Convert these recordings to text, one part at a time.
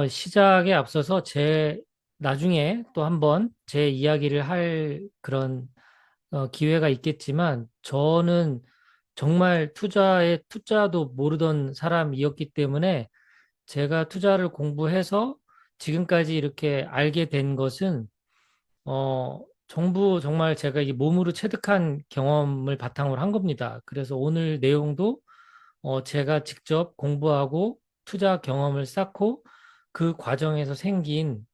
시작에 앞서서 나중에 또 한번 제 이야기를 할 그런 기회가 있겠지만, 저는 정말 투자도 모르던 사람이었기 때문에 제가 투자를 공부해서 지금까지 이렇게 알게 된 것은, 전부 정말 제가 이 몸으로 체득한 경험을 바탕으로 한 겁니다. 그래서 오늘 내용도 제가 직접 공부하고 투자 경험을 쌓고 그 과정에서 생긴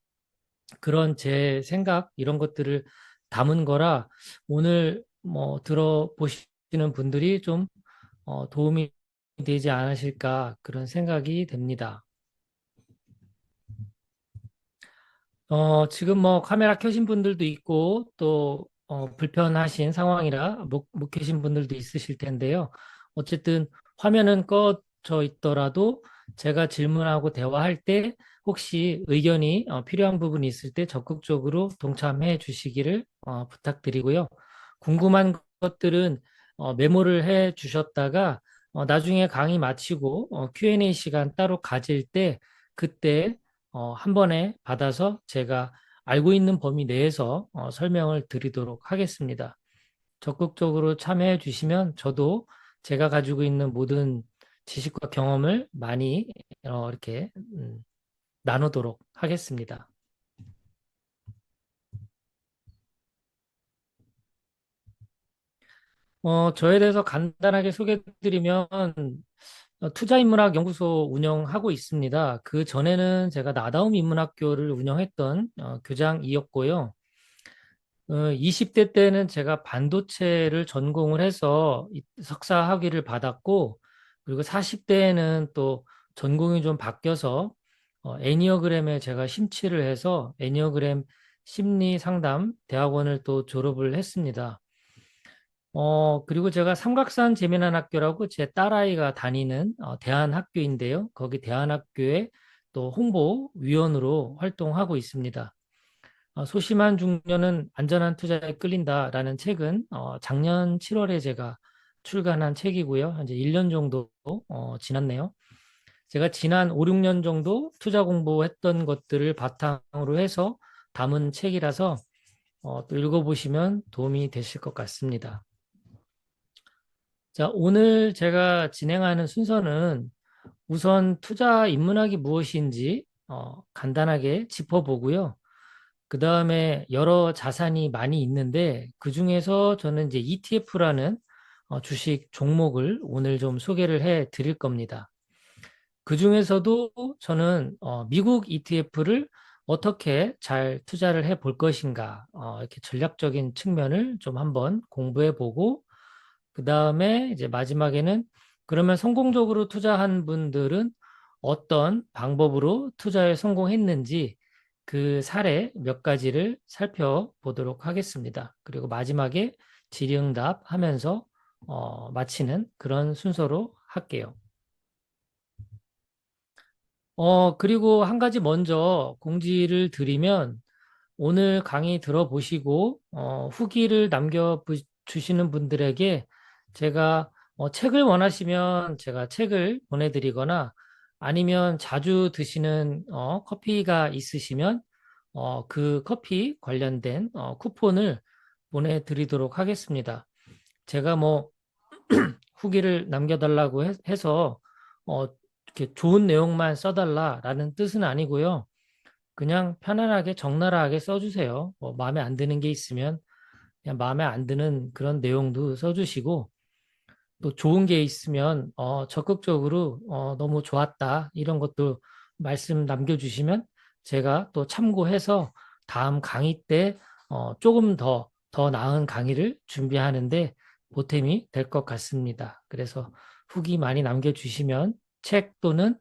그런 제 생각 이런 것들을 담은 거라 오늘 뭐 들어보시는 분들이 좀 도움이 되지 않으실까 그런 생각이 됩니다. 지금 뭐 카메라 켜신 분들도 있고 또 불편하신 상황이라 못 켜신 분들도 있으실 텐데요. 어쨌든 화면은 꺼져 있더라도 제가 질문하고 대화할 때 혹시 의견이 필요한 부분이 있을 때 적극적으로 동참해 주시기를 부탁드리고요. 궁금한 것들은 메모를 해 주셨다가 나중에 강의 마치고 Q&A 시간 따로 가질 때 그때 한 번에 받아서 제가 알고 있는 범위 내에서 설명을 드리도록 하겠습니다. 적극적으로 참여해 주시면 저도 제가 가지고 있는 모든 지식과 경험을 많이 이렇게 나누도록 하겠습니다. 저에 대해서 간단하게 소개해 드리면 투자인문학 연구소 운영하고 있습니다. 그 전에는 제가 나다움 인문학교를 운영했던 교장이었고요. 20대 때는 제가 반도체를 전공을 해서 석사 학위를 받았고, 그리고 40대에는 또 전공이 좀 바뀌어서 애니어그램에 제가 심취를 해서 애니어그램 심리 상담 대학원을 또 졸업을 했습니다. 그리고 제가 삼각산 재미난 학교라고 제 딸아이가 다니는 대안학교인데요. 거기 대안학교에 또 홍보위원으로 활동하고 있습니다. 소심한 중년은 안전한 투자에 끌린다라는 책은 작년 7월에 제가 출간한 책이고요. 현재 1년 정도 지났네요. 제가 지난 5, 6년 정도 투자 공부했던 것들을 바탕으로 해서 담은 책이라서 또 읽어보시면 도움이 되실 것 같습니다. 자, 오늘 제가 진행하는 순서는 우선 투자 인문학이 무엇인지 간단하게 짚어보고요. 그 다음에 여러 자산이 많이 있는데 그 중에서 저는 이제 ETF라는 주식 종목을 오늘 좀 소개를 해 드릴 겁니다. 그 중에서도 저는 미국 ETF를 어떻게 잘 투자를 해 볼 것인가, 이렇게 전략적인 측면을 좀 한번 공부해 보고 그 다음에 이제 마지막에는 그러면 성공적으로 투자한 분들은 어떤 방법으로 투자에 성공했는지 그 사례 몇 가지를 살펴보도록 하겠습니다. 그리고 마지막에 질의응답 하면서 마치는 그런 순서로 할게요. 그리고 한 가지 먼저 공지를 드리면 오늘 강의 들어보시고 후기를 남겨주시는 분들에게 제가 책을 원하시면 제가 책을 보내드리거나 아니면 자주 드시는 커피가 있으시면 그 커피 관련된 쿠폰을 보내드리도록 하겠습니다. 제가 뭐 후기를 남겨달라고 해서 이렇게 좋은 내용만 써달라라는 뜻은 아니고요. 그냥 편안하게 적나라하게 써주세요. 뭐 마음에 안 드는 게 있으면 그냥 마음에 안 드는 그런 내용도 써주시고 또 좋은 게 있으면 적극적으로 너무 좋았다 이런 것도 말씀 남겨주시면 제가 또 참고해서 다음 강의 때 조금 더 나은 강의를 준비하는데 보탬이 될 것 같습니다. 그래서 후기 많이 남겨주시면 책 또는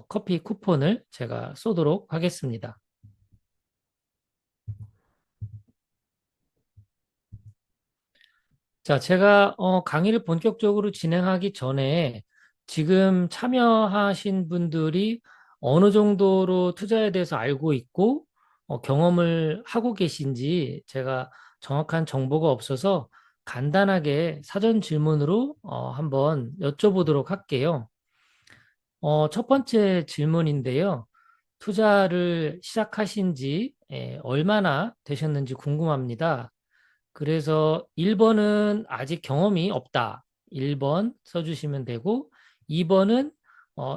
커피 쿠폰을 제가 쏘도록 하겠습니다. 자, 제가 강의를 본격적으로 진행하기 전에 지금 참여하신 분들이 어느 정도로 투자에 대해서 알고 있고 경험을 하고 계신지 제가 정확한 정보가 없어서 간단하게 사전 질문으로 한번 여쭤보도록 할게요. 첫 번째 질문인데요. 투자를 시작하신 지 얼마나 되셨는지 궁금합니다. 그래서 1번은 아직 경험이 없다. 1번 써주시면 되고, 2번은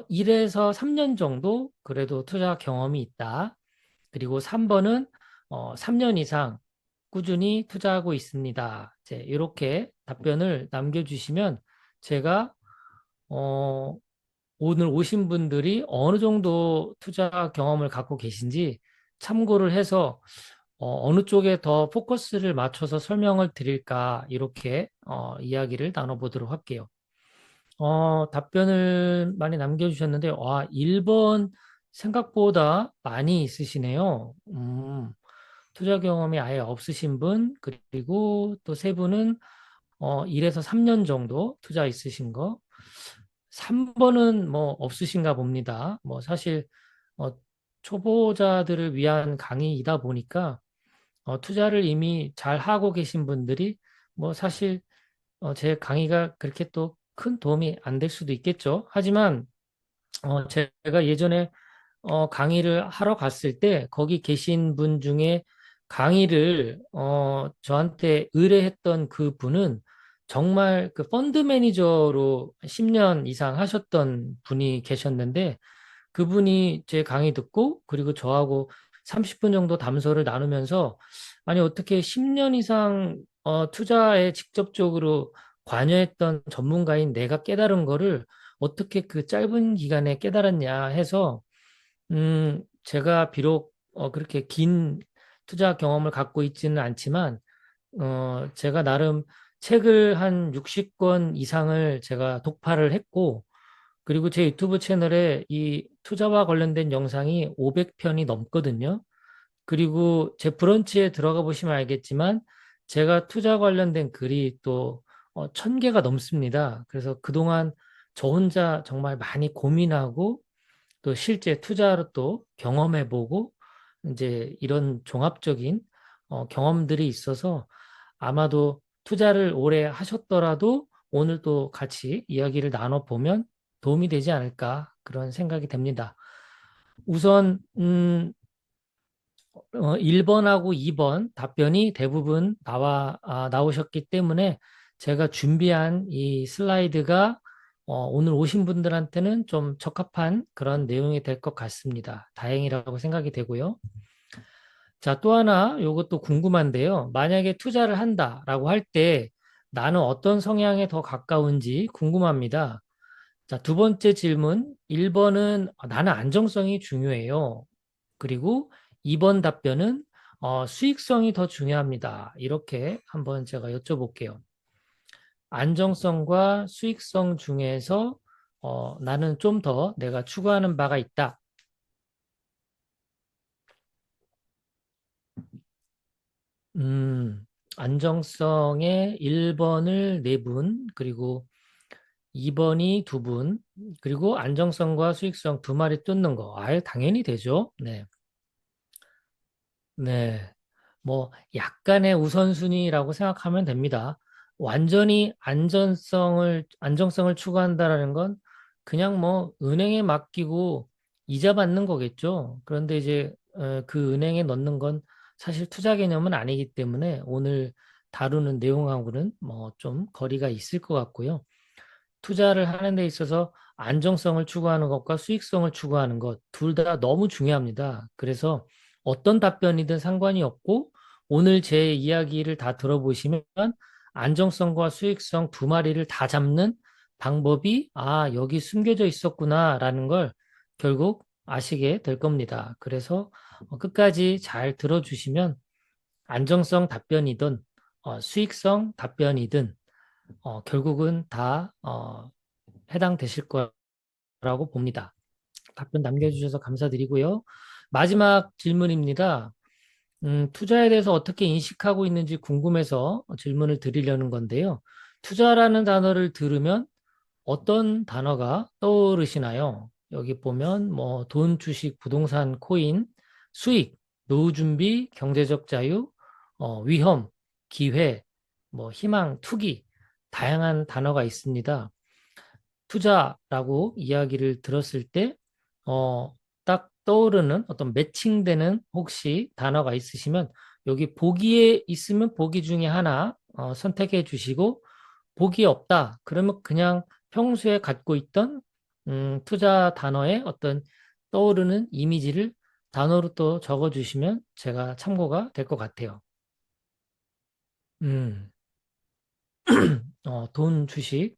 1에서 3년 정도 그래도 투자 경험이 있다. 그리고 3번은 3년 이상 꾸준히 투자하고 있습니다. 이제 이렇게 답변을 남겨주시면 제가 어, 오늘 오신 분들이 어느 정도 투자 경험을 갖고 계신지 참고를 해서 느 쪽에 더 포커스를 맞춰서 설명을 드릴까 이렇게 이야기를 나눠보도록 할게요. 답변을 많이 남겨주셨는데, 1번 생각보다 많이 있으시네요. 투자 경험이 아예 없으신 분, 그리고 또 세 분은 1에서 3년 정도 투자 있으신 거. 3번은 뭐 없으신가 봅니다. 뭐 사실 어, 초보자들을 위한 강의이다 보니까 투자를 이미 잘 하고 계신 분들이 뭐 사실 제 강의가 그렇게 또 큰 도움이 안 될 수도 있겠죠. 하지만 제가 예전에 강의를 하러 갔을 때 거기 계신 분 중에 강의를 저한테 의뢰했던 그 분은 정말 그 펀드 매니저로 10년 이상 하셨던 분이 계셨는데 그분이 제 강의 듣고 그리고 저하고 30분 정도 담소를 나누면서 아니 어떻게 10년 이상 투자에 직접적으로 관여했던 전문가인 내가 깨달은 거를 어떻게 그 짧은 기간에 깨달았냐 해서 제가 비록 그렇게 긴 투자 경험을 갖고 있지는 않지만 제가 나름 책을 한 60권 이상을 제가 독파를 했고 그리고 제 유튜브 채널에 이 투자와 관련된 영상이 500편이 넘거든요. 그리고 제 브런치에 들어가 보시면 알겠지만 제가 투자 관련된 글이 또 1000개가 넘습니다. 그래서 그동안 저 혼자 정말 많이 고민하고 또 실제 투자로 또 경험해보고 이제 이런 종합적인 경험들이 있어서 아마도 투자를 오래 하셨더라도 오늘 또 같이 이야기를 나눠보면 도움이 되지 않을까 그런 생각이 됩니다. 우선 1번하고 2번 답변이 대부분 나오셨기 때문에 제가 준비한 이 슬라이드가 오늘 오신 분들한테는 좀 적합한 그런 내용이 될 것 같습니다. 다행이라고 생각이 되고요. 자, 또 하나 이것도 궁금한데요. 만약에 투자를 한다라고 할 때 나는 어떤 성향에 더 가까운지 궁금합니다. 자, 두 번째 질문. 1번은 나는 안정성이 중요해요. 그리고 2번 답변은 수익성이 더 중요합니다. 이렇게 한번 제가 여쭤볼게요. 안정성과 수익성 중에서 나는 좀 더 내가 추구하는 바가 있다. 음, 안정성의 1번을 4분, 그리고 2번이 2분, 그리고 안정성과 수익성 두 마리 뜯는 거. 아예 당연히 되죠. 네. 네. 뭐 약간의 우선순위라고 생각하면 됩니다. 완전히 안정성을 추구한다라는 건 그냥 뭐 은행에 맡기고 이자 받는 거겠죠. 그런데 이제 그 은행에 넣는 건 사실 투자 개념은 아니기 때문에 오늘 다루는 내용하고는 뭐 좀 거리가 있을 것 같고요. 투자를 하는 데 있어서 안정성을 추구하는 것과 수익성을 추구하는 것, 둘 다 너무 중요합니다. 그래서 어떤 답변이든 상관이 없고, 오늘 제 이야기를 다 들어보시면 안정성과 수익성 두 마리를 다 잡는 방법이, 여기 숨겨져 있었구나라는 걸 결국 아시게 될 겁니다. 그래서 끝까지 잘 들어주시면 안정성 답변이든 수익성 답변이든 결국은 다 해당되실 거라고 봅니다. 답변 남겨주셔서 감사드리고요. 마지막 질문입니다. 투자에 대해서 어떻게 인식하고 있는지 궁금해서 질문을 드리려는 건데요. 투자라는 단어를 들으면 어떤 단어가 떠오르시나요? 여기 보면 뭐 돈, 주식, 부동산, 코인, 수익, 노후 준비, 경제적 자유, 위험, 기회, 뭐 희망, 투기 다양한 단어가 있습니다. 투자라고 이야기를 들었을 때, 딱 떠오르는 어떤 매칭되는 혹시 단어가 있으시면 여기 보기에 있으면 보기 중에 하나 선택해 주시고 보기 없다. 그러면 그냥 평소에 갖고 있던 투자 단어의 어떤 떠오르는 이미지를 단어로 또 적어 주시면 제가 참고가 될 것 같아요. 음, 돈, 주식,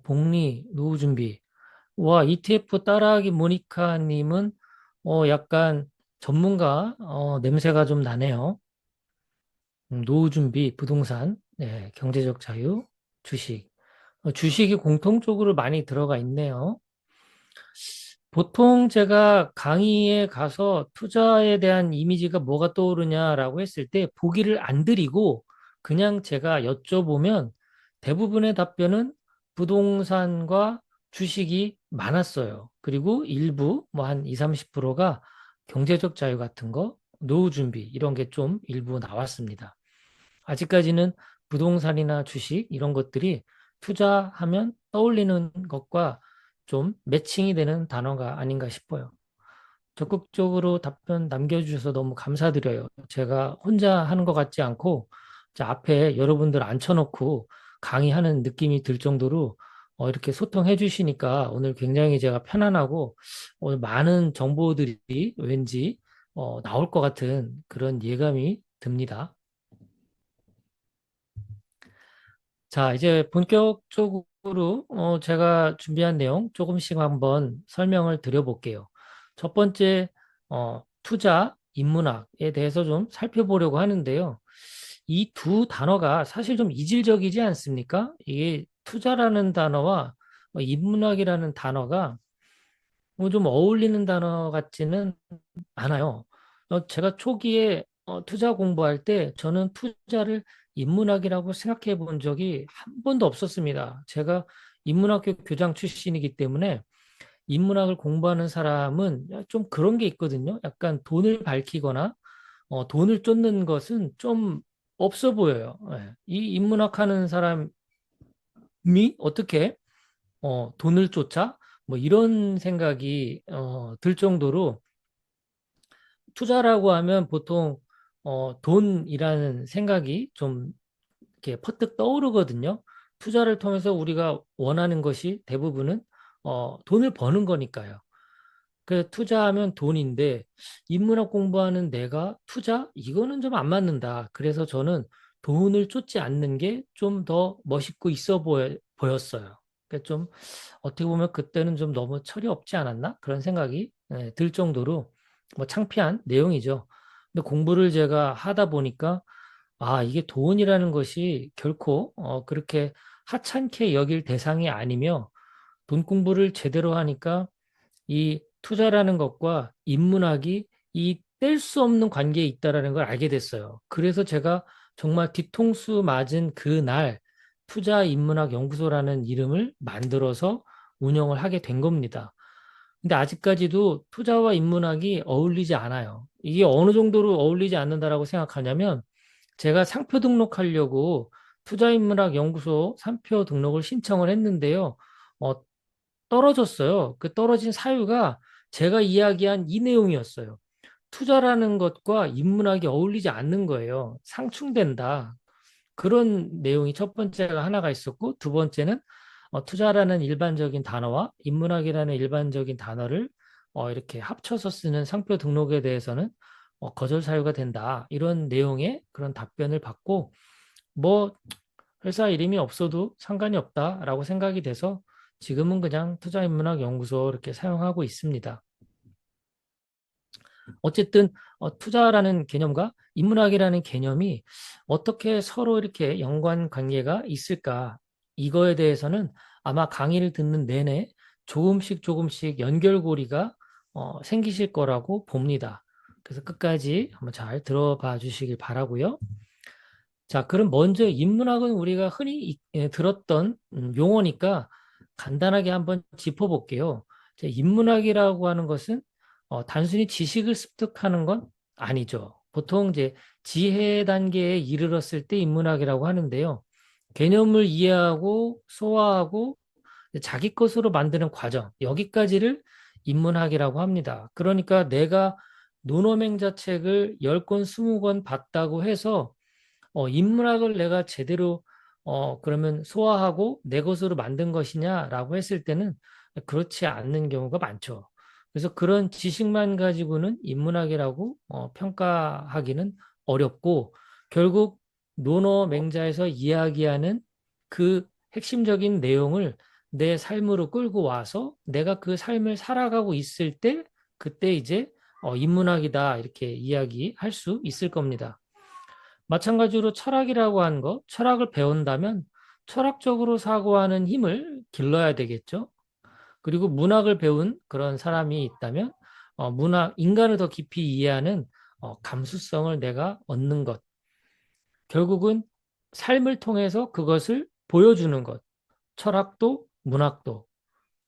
복리, 노후 준비. 와, ETF 따라하기 모니카님은 약간 전문가 냄새가 좀 나네요. 노후 준비, 부동산, 네, 경제적 자유, 주식. 주식이 공통적으로 많이 들어가 있네요. 보통 제가 강의에 가서 투자에 대한 이미지가 뭐가 떠오르냐라고 했을 때 보기를 안 드리고 그냥 제가 여쭤보면 대부분의 답변은 부동산과 주식이 많았어요. 그리고 일부 뭐 한 2, 30%가 경제적 자유 같은 거, 노후 준비 이런 게 좀 일부 나왔습니다. 아직까지는 부동산이나 주식 이런 것들이 투자하면 떠올리는 것과 좀 매칭이 되는 단어가 아닌가 싶어요. 적극적으로 답변 남겨주셔서 너무 감사드려요. 제가 혼자 하는 것 같지 않고 자, 앞에 여러분들 앉혀놓고 강의하는 느낌이 들 정도로 이렇게 소통해 주시니까 오늘 굉장히 제가 편안하고 오늘 많은 정보들이 왠지 나올 것 같은 그런 예감이 듭니다. 자, 이제 본격적으로 제가 준비한 내용 조금씩 한번 설명을 드려볼게요. 첫 번째, 투자, 인문학에 대해서 좀 살펴보려고 하는데요. 이 두 단어가 사실 좀 이질적이지 않습니까? 이게 투자라는 단어와 인문학이라는 단어가 뭐좀 어울리는 단어 같지는 않아요. 제가 초기에 투자 공부할 때 저는 투자를 인문학이라고 생각해 본 적이 한 번도 없었습니다. 제가 인문학교 교장 출신이기 때문에 인문학을 공부하는 사람은 좀 그런 게 있거든요. 약간 돈을 밝히거나 돈을 쫓는 것은 좀 없어 보여요. 예. 이 인문학 하는 사람이 어떻게 돈을 쫓아? 뭐 이런 생각이 들 정도로 투자라고 하면 보통 돈이라는 생각이 좀 이렇게 퍼뜩 떠오르거든요. 투자를 통해서 우리가 원하는 것이 대부분은 돈을 버는 거니까요. 그 투자하면 돈인데 인문학 공부하는 내가 투자? 이거는 좀 안 맞는다. 그래서 저는 돈을 쫓지 않는 게 좀 더 멋있고 있어 보였어요. 그러니까 좀 어떻게 보면 그때는 좀 너무 철이 없지 않았나? 그런 생각이 들 정도로 뭐 창피한 내용이죠. 근데 공부를 제가 하다 보니까 아, 이게 돈이라는 것이 결코 그렇게 하찮게 여길 대상이 아니며 돈 공부를 제대로 하니까 이 투자라는 것과 인문학이 이 뗄 수 없는 관계에 있다라는 걸 알게 됐어요. 그래서 제가 정말 뒤통수 맞은 그날 투자 인문학 연구소라는 이름을 만들어서 운영을 하게 된 겁니다. 근데 아직까지도 투자와 인문학이 어울리지 않아요. 이게 어느 정도로 어울리지 않는다라고 생각하냐면 제가 상표 등록하려고 투자인문학 연구소 상표 등록을 신청을 했는데요. 어, 떨어졌어요. 그 떨어진 사유가 제가 이야기한 이 내용이었어요. 투자라는 것과 인문학이 어울리지 않는 거예요. 상충된다. 그런 내용이 첫 번째가 하나가 있었고, 두 번째는 투자라는 일반적인 단어와 인문학이라는 일반적인 단어를 이렇게 합쳐서 쓰는 상표 등록에 대해서는 거절 사유가 된다. 이런 내용의 그런 답변을 받고, 뭐 회사 이름이 없어도 상관이 없다라고 생각이 돼서 지금은 그냥 투자인문학연구소 이렇게 사용하고 있습니다. 어쨌든 투자라는 개념과 인문학이라는 개념이 어떻게 서로 이렇게 연관 관계가 있을까? 이거에 대해서는 아마 강의를 듣는 내내 조금씩 조금씩 연결고리가 생기실 거라고 봅니다. 그래서 끝까지 한번 잘 들어봐 주시길 바라고요. 자, 그럼 먼저 인문학은 우리가 흔히 들었던 용어니까 간단하게 한번 짚어볼게요. 자, 인문학이라고 하는 것은 단순히 지식을 습득하는 건 아니죠. 보통 이제 지혜 단계에 이르렀을 때 인문학이라고 하는데요. 개념을 이해하고 소화하고 자기 것으로 만드는 과정, 여기까지를 인문학이라고 합니다. 그러니까 내가 논어맹자책을 10권, 20권 봤다고 해서 인문학을 내가 제대로 그러면 소화하고 내 것으로 만든 것이냐라고 했을 때는 그렇지 않는 경우가 많죠. 그래서 그런 지식만 가지고는 인문학이라고 평가하기는 어렵고 결국 논어 맹자에서 이야기하는 그 핵심적인 내용을 내 삶으로 끌고 와서 내가 그 삶을 살아가고 있을 때 그때 이제 인문학이다 이렇게 이야기할 수 있을 겁니다. 마찬가지로 철학이라고 하는 거, 철학을 배운다면 철학적으로 사고하는 힘을 길러야 되겠죠. 그리고 문학을 배운 그런 사람이 있다면 문학, 인간을 더 깊이 이해하는 감수성을 내가 얻는 것. 결국은 삶을 통해서 그것을 보여주는 것. 철학도 문학도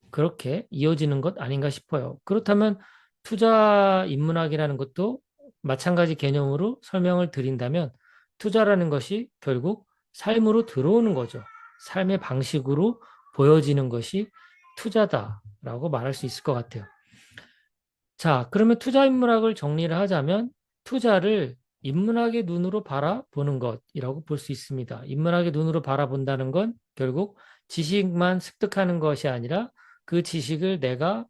그렇게 이어지는 것 아닌가 싶어요. 그렇다면 투자 인문학이라는 것도 마찬가지 개념으로 설명을 드린다면 투자라는 것이 결국 삶으로 들어오는 거죠. 삶의 방식으로 보여지는 것이 투자다라고 말할 수 있을 것 같아요. 자, 그러면 투자 인문학을 정리를 하자면 투자를 인문학의 눈으로 바라보는 것이라고 볼 수 있습니다. 인문학의 눈으로 바라본다는 건 결국 지식만 습득하는 것이 아니라 그 지식을 내가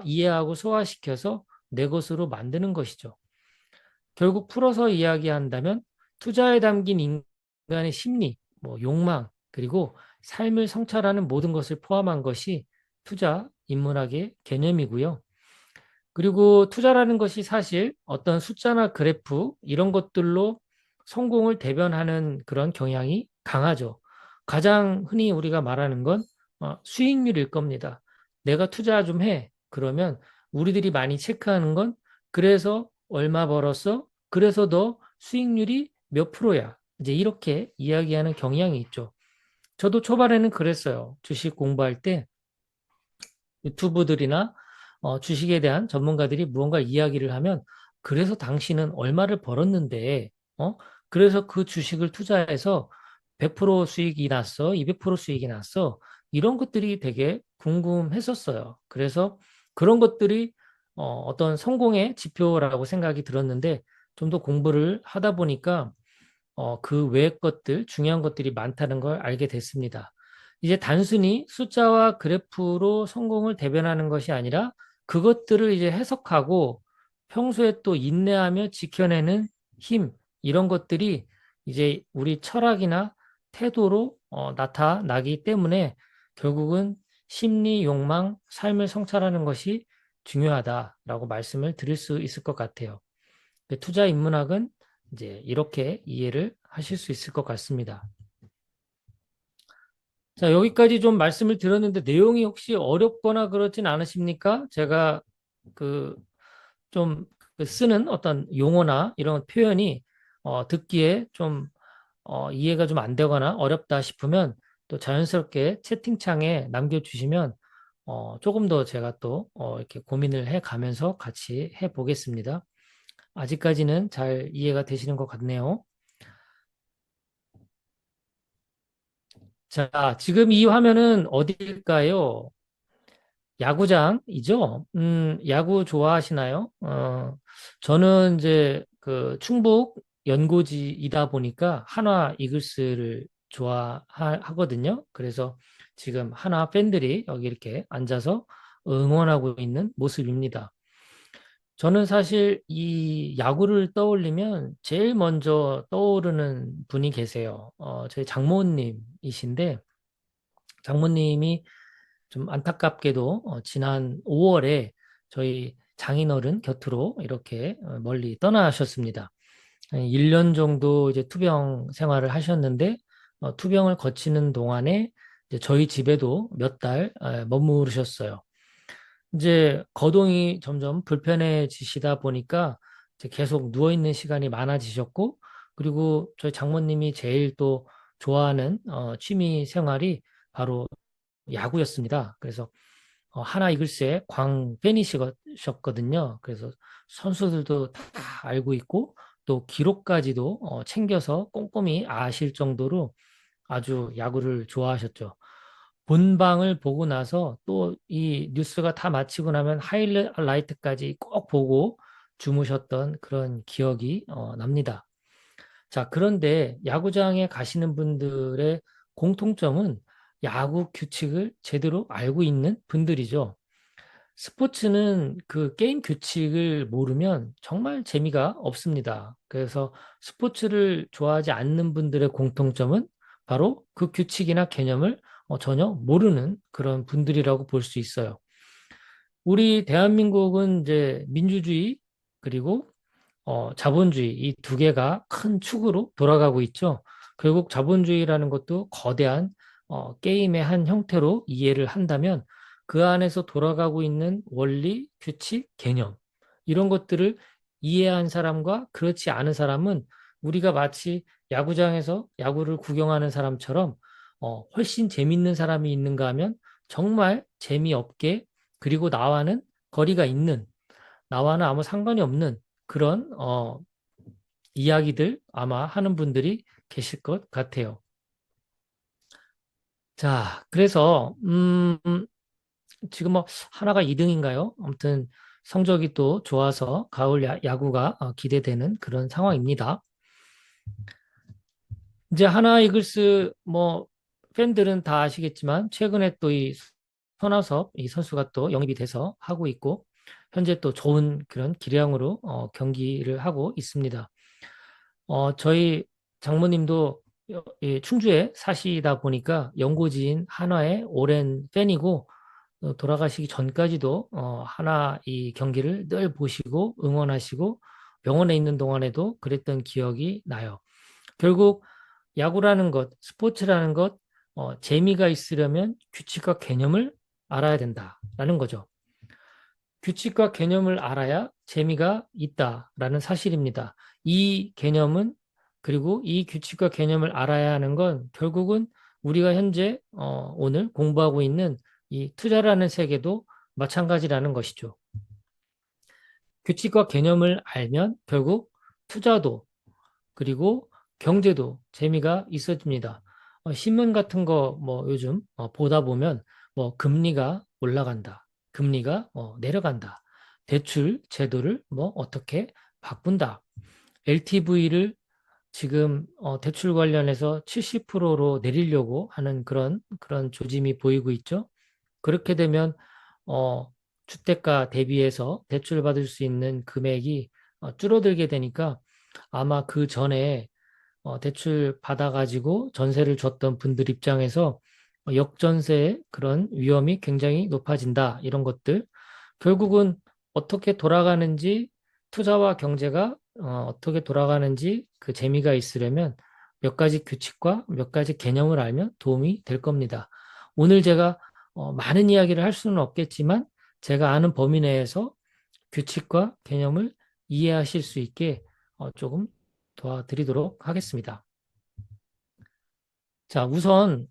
이해하고 소화시켜서 내 것으로 만드는 것이죠. 결국 풀어서 이야기한다면 투자에 담긴 인간의 심리, 뭐 욕망, 그리고 삶을 성찰하는 모든 것을 포함한 것이 투자 인문학의 개념이고요. 그리고 투자라는 것이 사실 어떤 숫자나 그래프 이런 것들로 성공을 대변하는 그런 경향이 강하죠. 가장 흔히 우리가 말하는 건 수익률일 겁니다. 내가 투자 좀 해. 그러면 우리들이 많이 체크하는 건 그래서 얼마 벌었어? 그래서 너 수익률이 몇 프로야? 이제 이렇게 이야기하는 경향이 있죠. 저도 초반에는 그랬어요. 주식 공부할 때 유튜브들이나 주식에 대한 전문가들이 무언가 이야기를 하면 그래서 당신은 얼마를 벌었는데 그래서 그 주식을 투자해서 100% 수익이 났어, 200% 수익이 났어 이런 것들이 되게 궁금했었어요. 그래서 그런 것들이 어떤 성공의 지표라고 생각이 들었는데 좀 더 공부를 하다 보니까 그 외의 것들, 중요한 것들이 많다는 걸 알게 됐습니다. 이제 단순히 숫자와 그래프로 성공을 대변하는 것이 아니라 그것들을 이제 해석하고 평소에 또 인내하며 지켜내는 힘, 이런 것들이 이제 우리 철학이나 태도로 나타나기 때문에 결국은 심리, 욕망, 삶을 성찰하는 것이 중요하다라고 말씀을 드릴 수 있을 것 같아요. 투자 인문학은 이제 이렇게 이해를 하실 수 있을 것 같습니다. 자, 여기까지 좀 말씀을 드렸는데 내용이 혹시 어렵거나 그렇진 않으십니까? 제가 그 좀 쓰는 어떤 용어나 이런 표현이 듣기에 좀 이해가 좀 안 되거나 어렵다 싶으면 또 자연스럽게 채팅창에 남겨주시면 조금 더 제가 또 이렇게 고민을 해 가면서 같이 해 보겠습니다. 아직까지는 잘 이해가 되시는 것 같네요. 자, 지금 이 화면은 어딜까요? 야구장이죠? 야구 좋아하시나요? 저는 이제 그 충북 연고지이다 보니까 한화 이글스를 좋아하거든요. 그래서 지금 한화 팬들이 여기 이렇게 앉아서 응원하고 있는 모습입니다. 저는 사실 이 야구를 떠올리면 제일 먼저 떠오르는 분이 계세요. 저희 장모님이신데, 장모님이 좀 안타깝게도 지난 5월에 저희 장인어른 곁으로 이렇게 멀리 떠나셨습니다. 1년 정도 이제 투병 생활을 하셨는데, 투병을 거치는 동안에 이제 저희 집에도 몇 달 머무르셨어요. 이제 거동이 점점 불편해지시다 보니까 이제 계속 누워있는 시간이 많아지셨고, 그리고 저희 장모님이 제일 또 좋아하는 취미 생활이 바로 야구였습니다. 그래서 하나 이글스의 광팬이셨거든요. 그래서 선수들도 다 알고 있고 또 기록까지도 챙겨서 꼼꼼히 아실 정도로 아주 야구를 좋아하셨죠. 본방을 보고 나서 또 이 뉴스가 다 마치고 나면 하이라이트까지 꼭 보고 주무셨던 그런 기억이 납니다. 자, 그런데 야구장에 가시는 분들의 공통점은 야구 규칙을 제대로 알고 있는 분들이죠. 스포츠는 그 게임 규칙을 모르면 정말 재미가 없습니다. 그래서 스포츠를 좋아하지 않는 분들의 공통점은 바로 그 규칙이나 개념을 전혀 모르는 그런 분들이라고 볼 수 있어요. 우리 대한민국은 이제 민주주의 그리고 자본주의 이 두 개가 큰 축으로 돌아가고 있죠. 결국 자본주의라는 것도 거대한 게임의 한 형태로 이해를 한다면 그 안에서 돌아가고 있는 원리, 규칙, 개념 이런 것들을 이해한 사람과 그렇지 않은 사람은 우리가 마치 야구장에서 야구를 구경하는 사람처럼 훨씬 재밌는 사람이 있는가 하면 정말 재미없게 그리고 나와는 거리가 있는 나와는 아무 상관이 없는 그런 이야기들 아마 하는 분들이 계실 것 같아요. 자, 그래서 지금 뭐 하나가 2등인가요? 아무튼 성적이 또 좋아서 가을 야구가 기대되는 그런 상황입니다. 이제 하나 이글스 뭐 팬들은 다 아시겠지만 최근에 또 이 손아섭 이 선수가 또 영입이 돼서 하고 있고 현재 또 좋은 그런 기량으로 경기를 하고 있습니다. 저희 장모님도 이 충주에 사시다 보니까 연고지인 한화의 오랜 팬이고 돌아가시기 전까지도 한화 이 경기를 늘 보시고 응원하시고 병원에 있는 동안에도 그랬던 기억이 나요. 결국 야구라는 것, 스포츠라는 것, 재미가 있으려면 규칙과 개념을 알아야 된다라는 거죠. 규칙과 개념을 알아야 재미가 있다라는 사실입니다. 이 개념은 그리고 이 규칙과 개념을 알아야 하는 건 결국은 우리가 현재 오늘 공부하고 있는 이 투자라는 세계도 마찬가지라는 것이죠. 규칙과 개념을 알면 결국 투자도 그리고 경제도 재미가 있어집니다. 신문 같은 거 뭐 요즘 보다 보면 뭐 금리가 올라간다. 금리가 내려간다. 대출 제도를 뭐 어떻게 바꾼다. LTV를 지금 대출 관련해서 70%로 내리려고 하는 그런 조짐이 보이고 있죠. 그렇게 되면 주택가 대비해서 대출 받을 수 있는 금액이 줄어들게 되니까 아마 그 전에 대출 받아가지고 전세를 줬던 분들 입장에서 역전세의 그런 위험이 굉장히 높아진다. 이런 것들. 결국은 어떻게 돌아가는지 투자와 경제가 어떻게 돌아가는지 그 재미가 있으려면 몇 가지 규칙과 몇 가지 개념을 알면 도움이 될 겁니다. 오늘 제가 많은 이야기를 할 수는 없겠지만 제가 아는 범위 내에서 규칙과 개념을 이해하실 수 있게 조금 도와드리도록 하겠습니다. 자, 우선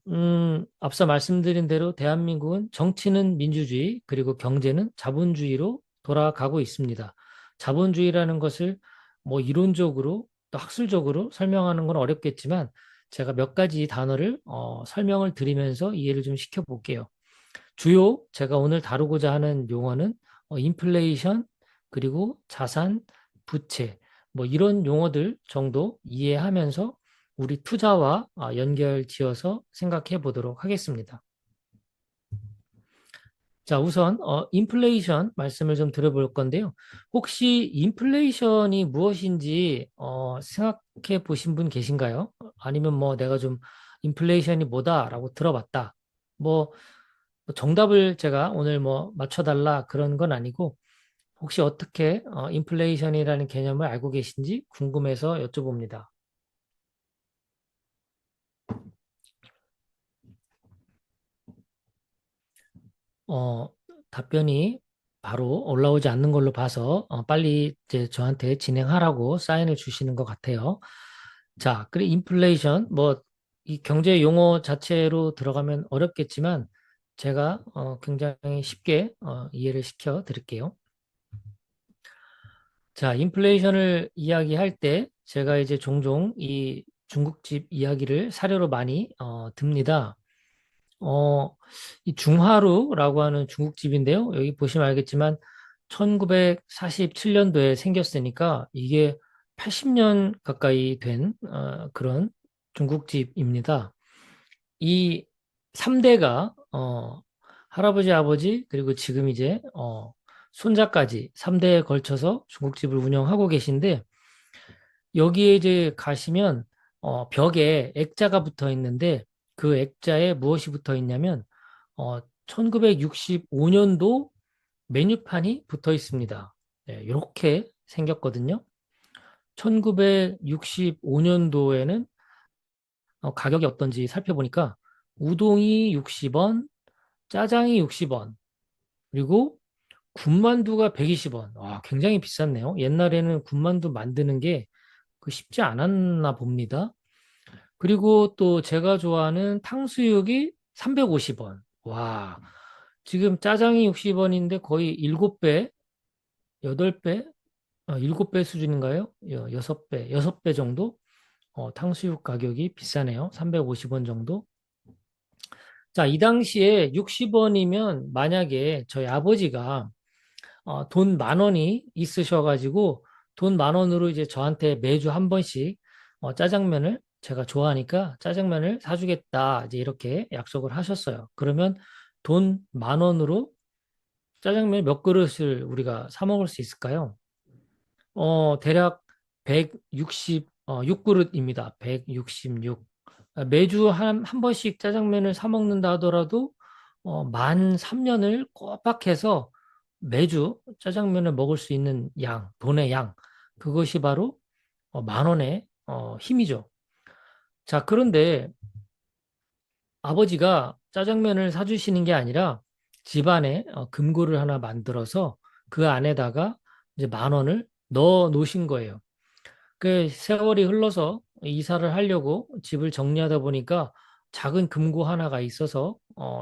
앞서 말씀드린 대로 대한민국은 정치는 민주주의 그리고 경제는 자본주의로 돌아가고 있습니다. 자본주의라는 것을 뭐 이론적으로 또 학술적으로 설명하는 건 어렵겠지만 제가 몇 가지 단어를 설명을 드리면서 이해를 좀 시켜볼게요. 주요 제가 오늘 다루고자 하는 용어는 인플레이션 그리고 자산, 부채 뭐 이런 용어들 정도 이해하면서 우리 투자와 연결 지어서 생각해 보도록 하겠습니다. 자, 우선 인플레이션 말씀을 좀 들어볼 건데요. 혹시 인플레이션이 무엇인지 생각해 보신 분 계신가요? 아니면 뭐 내가 좀 인플레이션이 뭐다라고 들어봤다. 뭐 정답을 제가 오늘 뭐 맞춰달라 그런 건 아니고 혹시 어떻게 인플레이션이라는 개념을 알고 계신지 궁금해서 여쭤봅니다. 어, 답변이 바로 올라오지 않는 걸로 봐서 빨리 이제 저한테 진행하라고 사인을 주시는 것 같아요. 자, 그리고 인플레이션 뭐 이 경제 용어 자체로 들어가면 어렵겠지만 제가 굉장히 쉽게 이해를 시켜 드릴게요. 자, 인플레이션을 이야기할 때 제가 이제 종종 이 중국집 이야기를 사례로 많이 듭니다. 어, 이 중하루라고 하는 중국집인데요. 여기 보시면 알겠지만 1947년도에 생겼으니까 이게 80년 가까이 된 그런 중국집입니다. 이 3대가 할아버지, 아버지, 그리고 지금 이제 손자까지 3대에 걸쳐서 중국집을 운영하고 계신데 여기에 이제 가시면 벽에 액자가 붙어 있는데 그 액자에 무엇이 붙어 있냐면 1965년도 메뉴판이 붙어 있습니다. 네, 이렇게 생겼거든요. 1965년도에는 가격이 어떤지 살펴보니까 우동이 60원, 짜장이 60원, 그리고 군만두가 120원. 와, 굉장히 비쌌네요. 옛날에는 군만두 만드는 게 그 쉽지 않았나 봅니다. 그리고 또 제가 좋아하는 탕수육이 350원. 와, 지금 짜장이 60원인데 거의 7배, 8배, 7배 수준인가요? 6배, 6배 정도? 탕수육 가격이 비싸네요. 350원 정도. 자, 이 당시에 60원이면 만약에 저희 아버지가 돈 10,000원이 있으셔가지고 돈 10,000원으로 이제 저한테 매주 한 번씩 짜장면을 제가 좋아하니까 짜장면을 사주겠다. 이제 이렇게 약속을 하셨어요. 그러면 돈 10,000원으로 짜장면 몇 그릇을 우리가 사 먹을 수 있을까요? 대략 166그릇입니다. 166. 매주 한 번씩 짜장면을 사 먹는다 하더라도 만 3년을 꼬박 해서 매주 짜장면을 먹을 수 있는 양, 돈의 양. 그것이 바로 10,000원의 힘이죠. 자, 그런데 아버지가 짜장면을 사주시는 게 아니라 집안에 금고를 하나 만들어서 그 안에다가 이제 10,000원을 넣어 놓으신 거예요. 그 세월이 흘러서 이사를 하려고 집을 정리하다 보니까 작은 금고 하나가 있어서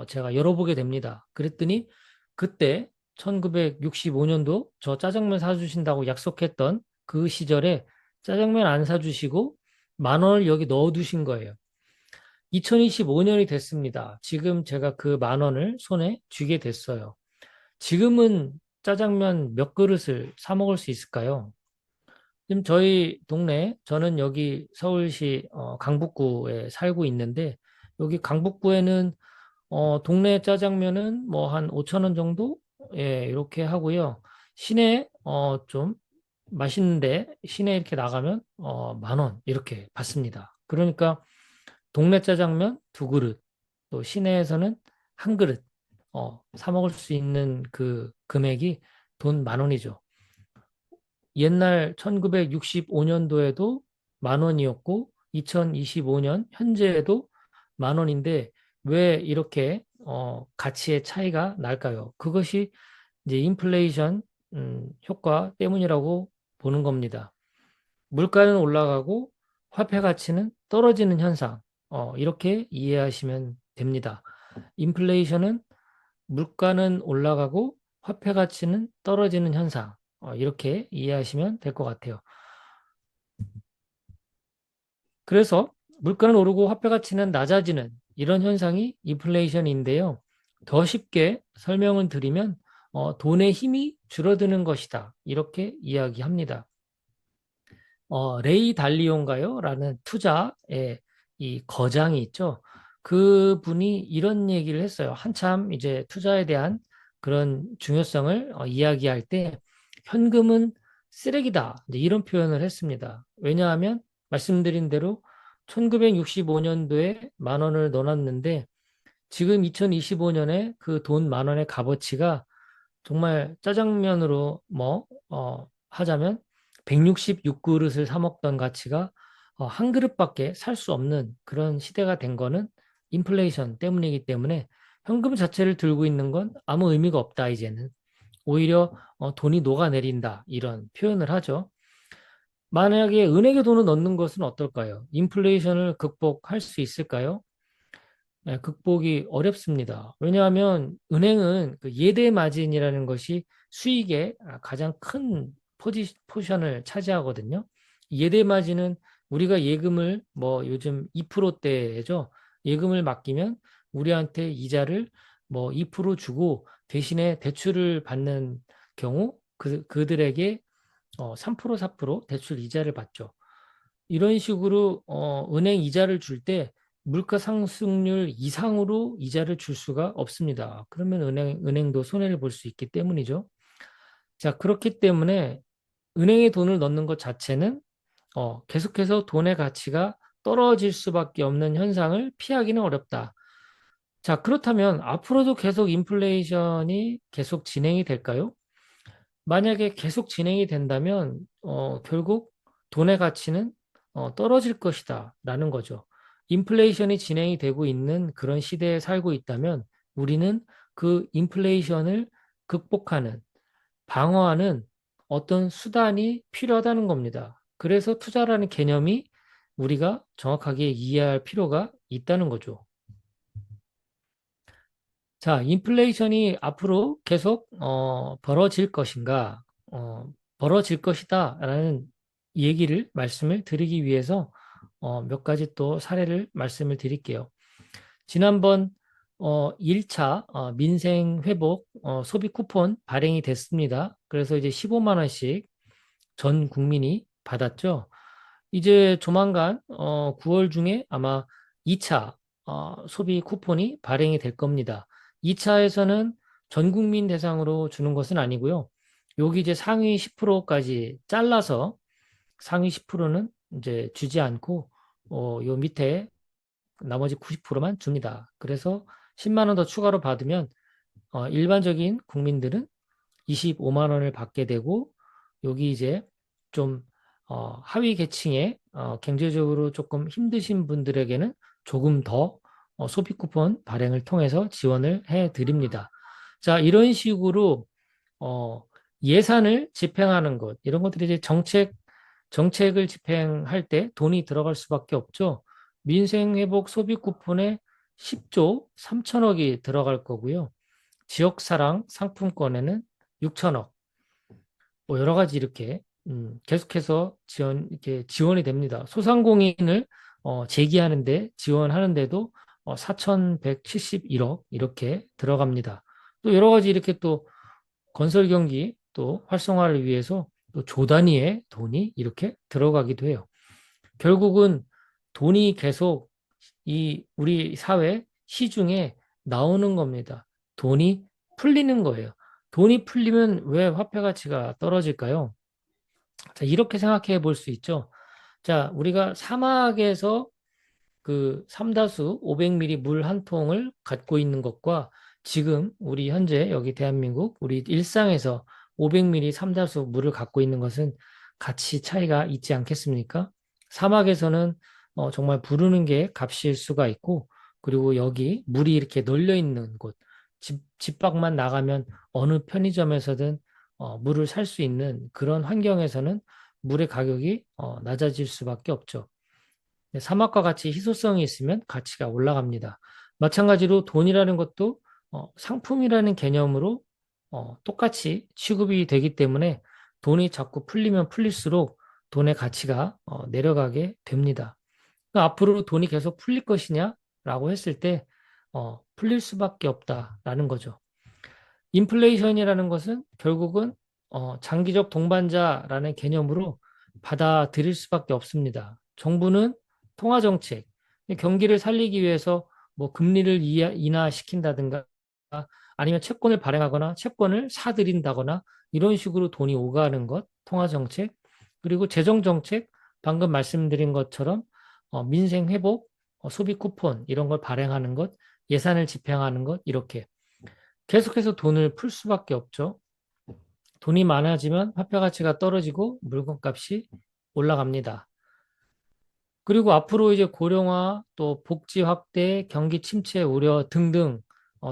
제가 열어보게 됩니다. 그랬더니 그때 1965년도 저 짜장면 사주신다고 약속했던 그 시절에 짜장면 안 사주시고 10,000원을 여기 넣어두신 거예요. 2025년이 됐습니다. 지금 제가 그 10,000원을 손에 쥐게 됐어요. 지금은 짜장면 몇 그릇을 사 먹을 수 있을까요? 지금 저희 동네, 저는 여기 서울시 강북구에 살고 있는데, 여기 강북구에는 동네 짜장면은 뭐 한 5천 원 정도? 예, 이렇게 하고요. 시내 좀 맛있는데 시내 이렇게 나가면 10,000원 이렇게 받습니다. 그러니까 동네 짜장면 두 그릇, 또 시내에서는 한 그릇 사 먹을 수 있는 그 금액이 돈 10,000원이죠. 옛날 1965년도에도 10,000원이었고 2025년 현재에도 10,000원인데 왜 이렇게 가치의 차이가 날까요? 그것이 이제 인플레이션 효과 때문이라고 보는 겁니다. 물가는 올라가고 화폐 가치는 떨어지는 현상. 이렇게 이해하시면 됩니다. 인플레이션은 물가는 올라가고 화폐 가치는 떨어지는 현상. 이렇게 이해하시면 될 것 같아요. 그래서 물가는 오르고 화폐 가치는 낮아지는 이런 현상이 인플레이션인데요. 더 쉽게 설명을 드리면 돈의 힘이 줄어드는 것이다. 이렇게 이야기합니다. 레이 달리온가요? 라는 투자의 이 거장이 있죠. 그분이 이런 얘기를 했어요. 한참 이제 투자에 대한 그런 중요성을 이야기할 때 현금은 쓰레기다. 이제 이런 표현을 했습니다. 왜냐하면 말씀드린 대로 1965년도에 10,000원을 넣어놨는데 지금 2025년에 그 돈 10,000원의 값어치가 정말 짜장면으로 하자면 166그릇을 사 먹던 가치가 한 그릇밖에 살 수 없는 그런 시대가 된 거는 인플레이션 때문이기 때문에 현금 자체를 들고 있는 건 아무 의미가 없다, 이제는. 오히려 돈이 녹아내린다, 이런 표현을 하죠. 만약에 은행에 돈을 넣는 것은 어떨까요? 인플레이션을 극복할 수 있을까요? 네, 극복이 어렵습니다. 왜냐하면 은행은 그 예대 마진이라는 것이 수익의 가장 큰 포션을 차지하거든요. 예대 마진은 우리가 예금을 뭐 요즘 2%대죠. 예금을 맡기면 우리한테 이자를 뭐 2% 주고 대신에 대출을 받는 경우 그들에게 3%, 4% 대출 이자를 받죠. 이런 식으로 은행 이자를 줄 때 물가 상승률 이상으로 이자를 줄 수가 없습니다. 그러면 은행도 손해를 볼 수 있기 때문이죠. 자, 그렇기 때문에 은행에 돈을 넣는 것 자체는 계속해서 돈의 가치가 떨어질 수밖에 없는 현상을 피하기는 어렵다. 자, 그렇다면 앞으로도 계속 인플레이션이 계속 진행이 될까요? 만약에 계속 진행이 된다면 결국 돈의 가치는 떨어질 것이다 라는 거죠. 인플레이션이 진행이 되고 있는 그런 시대에 살고 있다면 우리는 그 인플레이션을 극복하는, 방어하는 어떤 수단이 필요하다는 겁니다. 그래서 투자라는 개념이 우리가 정확하게 이해할 필요가 있다는 거죠. 자, 인플레이션이 앞으로 계속 벌어질 것인가, 벌어질 것이다라는 얘기를 말씀을 드리기 위해서 몇 가지 또 사례를 말씀을 드릴게요. 지난번 1차 민생 회복 소비 쿠폰 발행이 됐습니다. 그래서 이제 15만 원씩 전 국민이 받았죠. 이제 조만간 9월 중에 아마 2차 소비 쿠폰이 발행이 될 겁니다. 2차에서는 전 국민 대상으로 주는 것은 아니고요. 여기 이제 상위 10%까지 잘라서 상위 10%는 이제 주지 않고 요 밑에 나머지 90%만 줍니다. 그래서 10만 원 더 추가로 받으면 일반적인 국민들은 25만 원을 받게 되고 여기 이제 좀 하위 계층의 경제적으로 조금 힘드신 분들에게는 조금 더 소비 쿠폰 발행을 통해서 지원을 해 드립니다. 자, 이런 식으로 어, 예산을 집행하는 것, 이런 것들이 이제 정책을 집행할 때 돈이 들어갈 수밖에 없죠. 민생회복 소비 쿠폰에 10조 3천억이 들어갈 거고요. 지역사랑 상품권에는 6천억, 뭐 여러 가지 이렇게 계속해서 이렇게 지원이 됩니다. 소상공인을 재기하는데 지원하는데도 4,171억 이렇게 들어갑니다. 또 여러 가지 이렇게 또 건설 경기 또 활성화를 위해서 또 조 단위의 돈이 이렇게 들어가기도 해요. 결국은 돈이 계속 이 우리 사회 시중에 나오는 겁니다. 돈이 풀리는 거예요. 돈이 풀리면 왜 화폐 가치가 떨어질까요? 자, 이렇게 생각해 볼 수 있죠. 자, 우리가 사막에서 그 삼다수 500ml 물 한 통을 갖고 있는 것과 지금 우리 현재 여기 대한민국 우리 일상에서 500ml 삼다수 물을 갖고 있는 것은 가치 차이가 있지 않겠습니까? 사막에서는 정말 부르는 게 값일 수가 있고 그리고 여기 물이 이렇게 널려 있는 곳, 집 밖만 나가면 어느 편의점에서든 물을 살 수 있는 그런 환경에서는 물의 가격이 낮아질 수밖에 없죠. 사막과 같이 희소성이 있으면 가치가 올라갑니다. 마찬가지로 돈이라는 것도 상품이라는 개념으로 똑같이 취급이 되기 때문에 돈이 자꾸 풀리면 풀릴수록 돈의 가치가 내려가게 됩니다. 그러니까 앞으로 돈이 계속 풀릴 것이냐라고 했을 때 풀릴 수밖에 없다라는 거죠. 인플레이션이라는 것은 결국은 장기적 동반자라는 개념으로 받아들일 수밖에 없습니다. 정부는 통화정책, 경기를 살리기 위해서 뭐 금리를 인하시킨다든가 아니면 채권을 발행하거나 채권을 사들인다거나 이런 식으로 돈이 오가는 것, 통화정책, 그리고 재정정책, 방금 말씀드린 것처럼 민생회복, 소비 쿠폰 이런 걸 발행하는 것, 예산을 집행하는 것 이렇게 계속해서 돈을 풀 수밖에 없죠. 돈이 많아지면 화폐 가치가 떨어지고 물건값이 올라갑니다. 그리고 앞으로 이제 고령화, 또 복지 확대, 경기 침체 우려 등등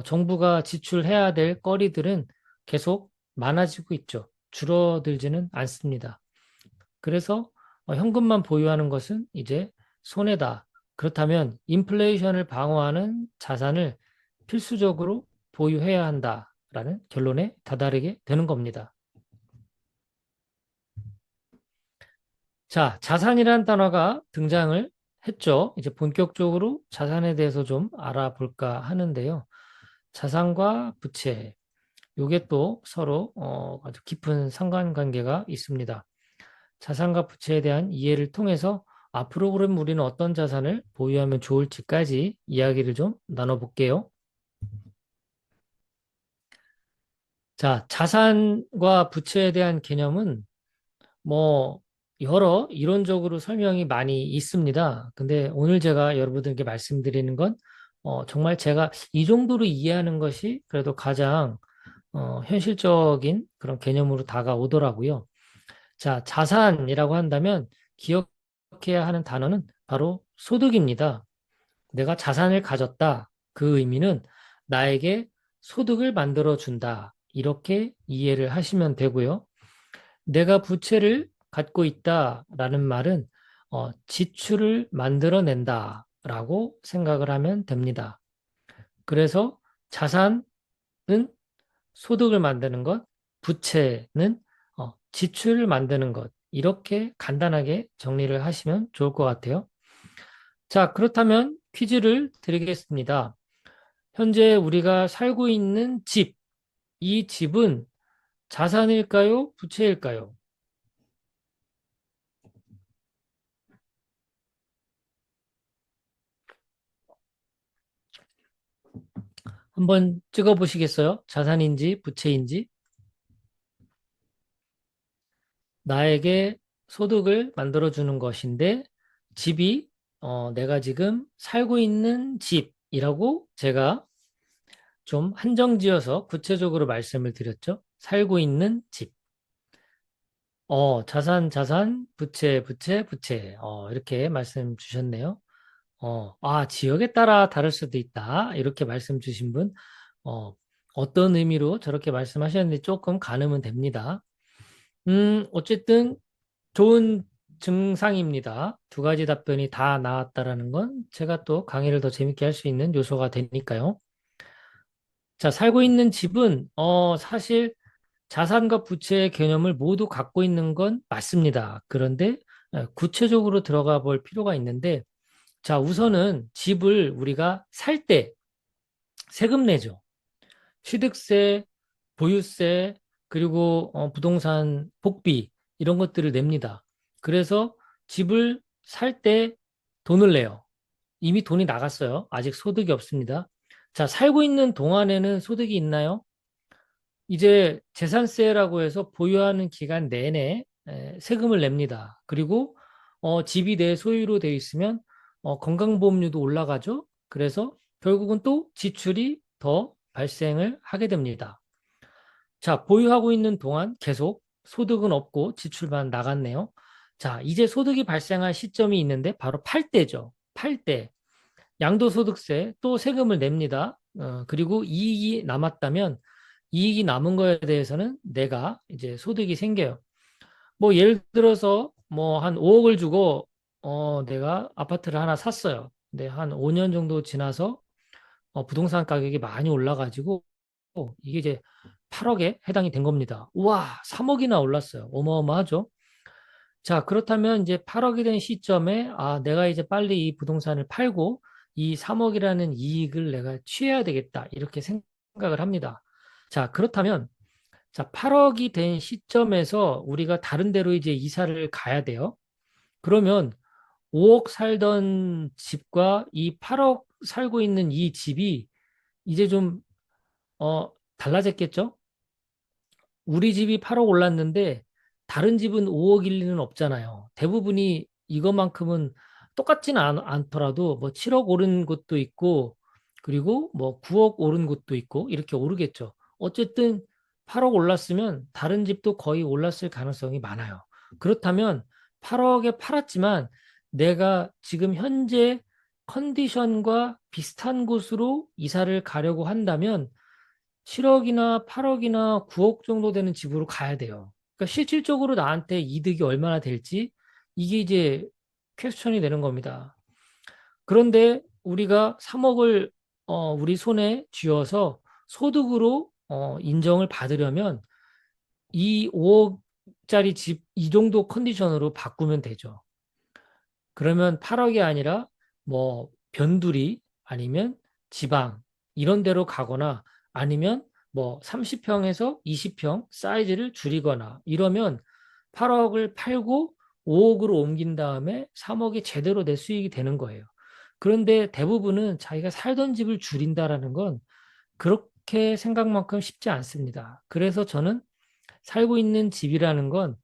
정부가 지출해야 될 거리들은 계속 많아지고 있죠. 줄어들지는 않습니다. 그래서 현금만 보유하는 것은 이제 손해다. 그렇다면 인플레이션을 방어하는 자산을 필수적으로 보유해야 한다라는 결론에 다다르게 되는 겁니다. 자, 자산이라는 단어가 등장을 했죠. 이제 본격적으로 자산에 대해서 좀 알아볼까 하는데요. 자산과 부채, 요게 또 서로 아주 깊은 상관관계가 있습니다. 자산과 부채에 대한 이해를 통해서 앞으로 그럼 우리는 어떤 자산을 보유하면 좋을지까지 이야기를 좀 나눠볼게요. 자, 자산과 부채에 대한 개념은 뭐 여러 이론적으로 설명이 많이 있습니다. 근데 오늘 제가 여러분들께 말씀드리는 건 정말 제가 이 정도로 이해하는 것이 그래도 가장 현실적인 그런 개념으로 다가오더라고요. 자, 자산이라고 한다면 기억해야 하는 단어는 바로 소득입니다. 내가 자산을 가졌다. 그 의미는 나에게 소득을 만들어 준다. 이렇게 이해를 하시면 되고요. 내가 부채를 갖고 있다라는 말은 지출을 만들어낸다라고 생각을 하면 됩니다. 그래서 자산은 소득을 만드는 것, 부채는 지출을 만드는 것, 이렇게 간단하게 정리를 하시면 좋을 것 같아요. 자, 그렇다면 퀴즈를 드리겠습니다. 현재 우리가 살고 있는 집, 이 집은 자산일까요? 부채일까요? 한번 찍어 보시겠어요? 자산인지 부채인지? 나에게 소득을 만들어주는 것인데 집이 내가 지금 살고 있는 집이라고 제가 좀 한정지어서 구체적으로 말씀을 드렸죠. 살고 있는 집. 자산, 부채, 부채, 부채. 이렇게 말씀 주셨네요. 지역에 따라 다를 수도 있다. 이렇게 말씀 주신 분, 어, 어떤 의미로 저렇게 말씀하셨는지 조금 가늠은 됩니다. 어쨌든 좋은 증상입니다. 두 가지 답변이 다 나왔다라는 건 제가 또 강의를 더 재밌게 할 수 있는 요소가 되니까요. 자, 살고 있는 집은, 사실 자산과 부채의 개념을 모두 갖고 있는 건 맞습니다. 그런데 구체적으로 들어가 볼 필요가 있는데, 자, 우선은 집을 우리가 살 때 세금 내죠. 취득세, 보유세, 그리고 부동산 복비, 이런 것들을 냅니다. 그래서 집을 살 때 돈을 내요. 이미 돈이 나갔어요. 아직 소득이 없습니다. 자, 살고 있는 동안에는 소득이 있나요? 이제 재산세라고 해서 보유하는 기간 내내 세금을 냅니다. 그리고 집이 내 소유로 되어 있으면 건강보험료도 올라가죠. 그래서 결국은 또 지출이 더 발생을 하게 됩니다. 자, 보유하고 있는 동안 계속 소득은 없고 지출만 나갔네요. 자, 이제 소득이 발생할 시점이 있는데 바로 팔 때죠. 팔 때. 양도소득세 또 세금을 냅니다. 그리고 이익이 남았다면 이익이 남은 거에 대해서는 내가 이제 소득이 생겨요. 뭐 예를 들어서 뭐 한 5억을 주고 내가 아파트를 하나 샀어요. 근데 한 5년 정도 지나서 부동산 가격이 많이 올라가지고 이게 이제 8억에 해당이 된 겁니다. 우와, 3억이나 올랐어요. 어마어마하죠? 자, 그렇다면 이제 8억이 된 시점에 내가 이제 빨리 이 부동산을 팔고 이 3억이라는 이익을 내가 취해야 되겠다. 이렇게 생각을 합니다. 자, 그렇다면 자, 8억이 된 시점에서 우리가 다른 데로 이제 이사를 가야 돼요. 그러면 5억 살던 집과 이 8억 살고 있는 이 집이 이제 좀 달라졌겠죠? 우리 집이 8억 올랐는데 다른 집은 5억일 리는 없잖아요. 대부분이 이것만큼은 똑같지는 않더라도 뭐 7억 오른 곳도 있고 그리고 뭐 9억 오른 곳도 있고 이렇게 오르겠죠. 어쨌든 8억 올랐으면 다른 집도 거의 올랐을 가능성이 많아요. 그렇다면 8억에 팔았지만 내가 지금 현재 컨디션과 비슷한 곳으로 이사를 가려고 한다면 7억이나 8억이나 9억 정도 되는 집으로 가야 돼요. 그러니까 실질적으로 나한테 이득이 얼마나 될지 이게 이제 퀘스천이 되는 겁니다. 그런데 우리가 3억을 우리 손에 쥐어서 소득으로 인정을 받으려면 이 5억짜리 집 이 정도 컨디션으로 바꾸면 되죠. 그러면 8억이 아니라 뭐 변두리 아니면 지방 이런 데로 가거나 아니면 뭐 30평에서 20평 사이즈를 줄이거나 이러면 8억을 팔고 5억으로 옮긴 다음에 3억이 제대로 내 수익이 되는 거예요. 그런데 대부분은 자기가 살던 집을 줄인다라는 건 그렇게 생각만큼 쉽지 않습니다. 그래서 저는 살고 있는 집이라는 건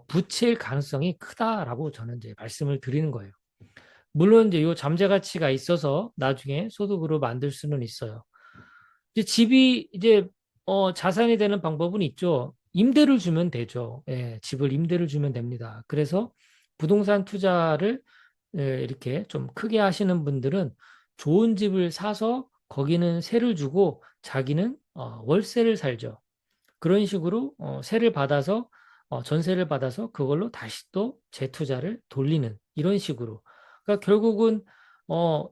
부채일 가능성이 크다라고 저는 이제 말씀을 드리는 거예요. 물론 이제 요 잠재 가치가 있어서 나중에 소득으로 만들 수는 있어요. 이제 집이 이제 자산이 되는 방법은 있죠. 임대를 주면 되죠. 예, 집을 임대를 주면 됩니다. 그래서 부동산 투자를 이렇게 좀 크게 하시는 분들은 좋은 집을 사서 거기는 세를 주고 자기는 월세를 살죠. 그런 식으로 세를 받아서 전세를 받아서 그걸로 다시 또 재투자를 돌리는 이런 식으로. 그러니까 결국은 어,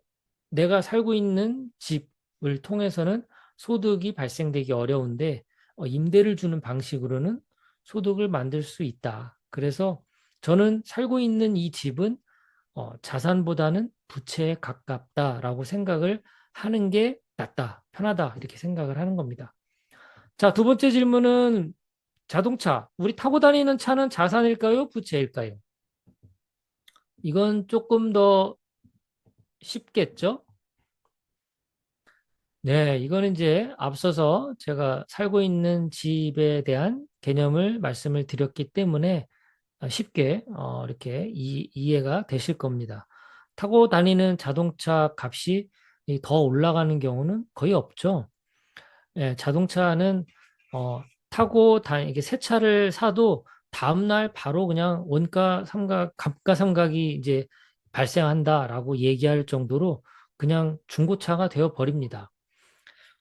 내가 살고 있는 집을 통해서는 소득이 발생되기 어려운데 임대를 주는 방식으로는 소득을 만들 수 있다. 그래서 저는 살고 있는 이 집은 자산보다는 부채에 가깝다라고 생각을 하는 게 낫다, 편하다 이렇게 생각을 하는 겁니다. 자, 두 번째 질문은 자동차. 우리 타고 다니는 차는 자산일까요? 부채일까요? 이건 조금 더 쉽겠죠? 네, 이거는 이제 앞서서 제가 살고 있는 집에 대한 개념을 말씀을 드렸기 때문에 쉽게 이렇게 이해가 되실 겁니다. 타고 다니는 자동차 값이 더 올라가는 경우는 거의 없죠. 예, 자동차는 이게 새 차를 사도 다음날 바로 그냥 원가 삼각, 감가상각이 이제 발생한다라고 얘기할 정도로 그냥 중고차가 되어 버립니다.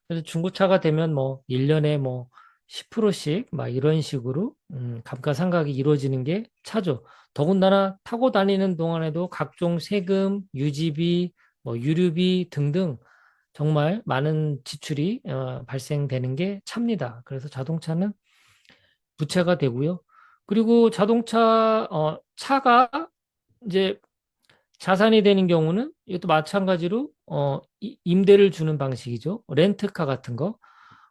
그래서 중고차가 되면 뭐 1년에 뭐 10%씩 막 이런 식으로 감가상각이 이루어지는 게 차죠. 더군다나 타고 다니는 동안에도 각종 세금, 유지비, 뭐 유류비 등등 정말 많은 지출이 발생되는 게 차입니다. 그래서 자동차는 부채가 되고요. 그리고 차가 이제 자산이 되는 경우는 이것도 마찬가지로 임대를 주는 방식이죠. 렌트카 같은 거.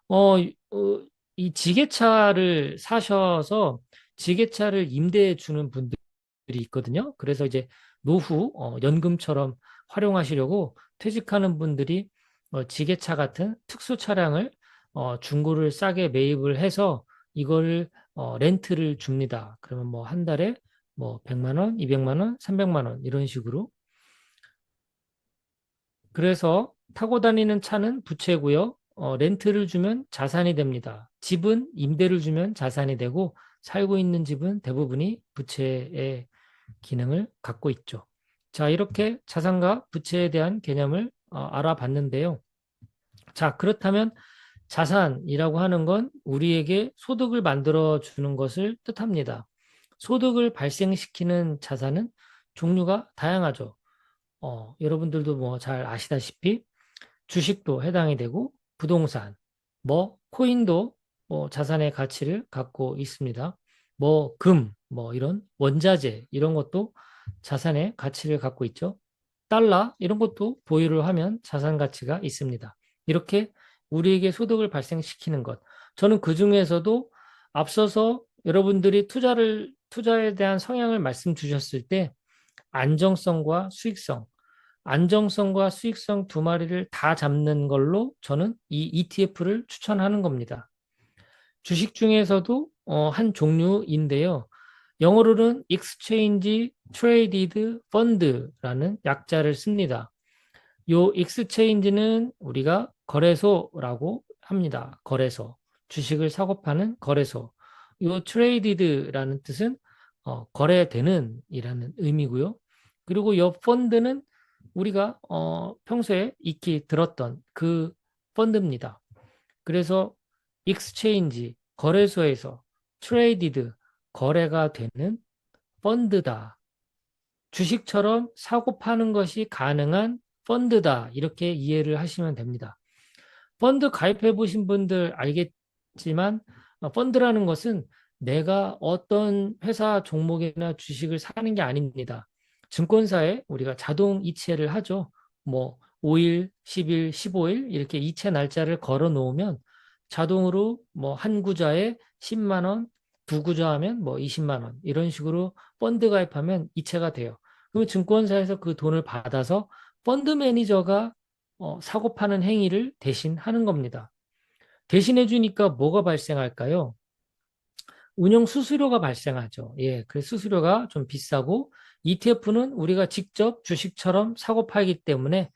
어, 어, 이 지게차를 사셔서 지게차를 임대해 주는 분들이 있거든요. 그래서 이제 노후 연금처럼 활용하시려고 퇴직하는 분들이 지게차 같은 특수 차량을 중고를 싸게 매입을 해서 이걸 렌트를 줍니다. 그러면 뭐 한 달에 뭐 100만 원, 200만 원, 300만 원 이런 식으로. 그래서 타고 다니는 차는 부채고요. 렌트를 주면 자산이 됩니다. 집은 임대를 주면 자산이 되고 살고 있는 집은 대부분이 부채의 기능을 갖고 있죠. 자, 이렇게 자산과 부채에 대한 개념을 알아봤는데요. 자, 그렇다면 자산이라고 하는 건 우리에게 소득을 만들어 주는 것을 뜻합니다. 소득을 발생시키는 자산은 종류가 다양하죠. 여러분들도 뭐 잘 아시다시피 주식도 해당이 되고 부동산, 뭐 코인도 뭐 자산의 가치를 갖고 있습니다. 뭐 뭐 이런 원자재 이런 것도 자산의 가치를 갖고 있죠. 달러 이런 것도 보유를 하면 자산 가치가 있습니다. 이렇게 우리에게 소득을 발생시키는 것. 저는 그 중에서도 앞서서 여러분들이 투자에 대한 성향을 말씀 주셨을 때 안정성과 수익성, 안정성과 수익성 두 마리를 다 잡는 걸로 저는 이 ETF를 추천하는 겁니다. 주식 중에서도 한 종류인데요. 영어로는 Exchange Traded Fund라는 약자를 씁니다. 요 Exchange는 우리가 거래소라고 합니다. 거래소. 주식을 사고 파는 거래소. 요 Traded라는 뜻은 거래되는 이라는 의미고요. 그리고 요 펀드는 우리가 평소에 익히 들었던 그 펀드입니다. 그래서 익스체인지 거래소에서 트레이디드 거래가 되는 펀드다. 주식처럼 사고 파는 것이 가능한 펀드다. 이렇게 이해를 하시면 됩니다. 펀드 가입해 보신 분들 알겠지만 펀드라는 것은 내가 어떤 회사 종목이나 주식을 사는 게 아닙니다. 증권사에 우리가 자동 이체를 하죠. 뭐 5일, 10일, 15일 이렇게 이체 날짜를 걸어 놓으면 자동으로 뭐 한 구자에 10만 원, 두 구자 하면 뭐 20만 원 이런 식으로 펀드 가입하면 이체가 돼요. 그러면 증권사에서 그 돈을 받아서 펀드 매니저가 사고 파는 행위를 대신 하는 겁니다. 대신해 주니까 뭐가 발생할까요? 운영 수수료가 발생하죠. 예, 그 수수료가 좀 비싸고 ETF는 우리가 직접 주식처럼 사고 팔기 때문에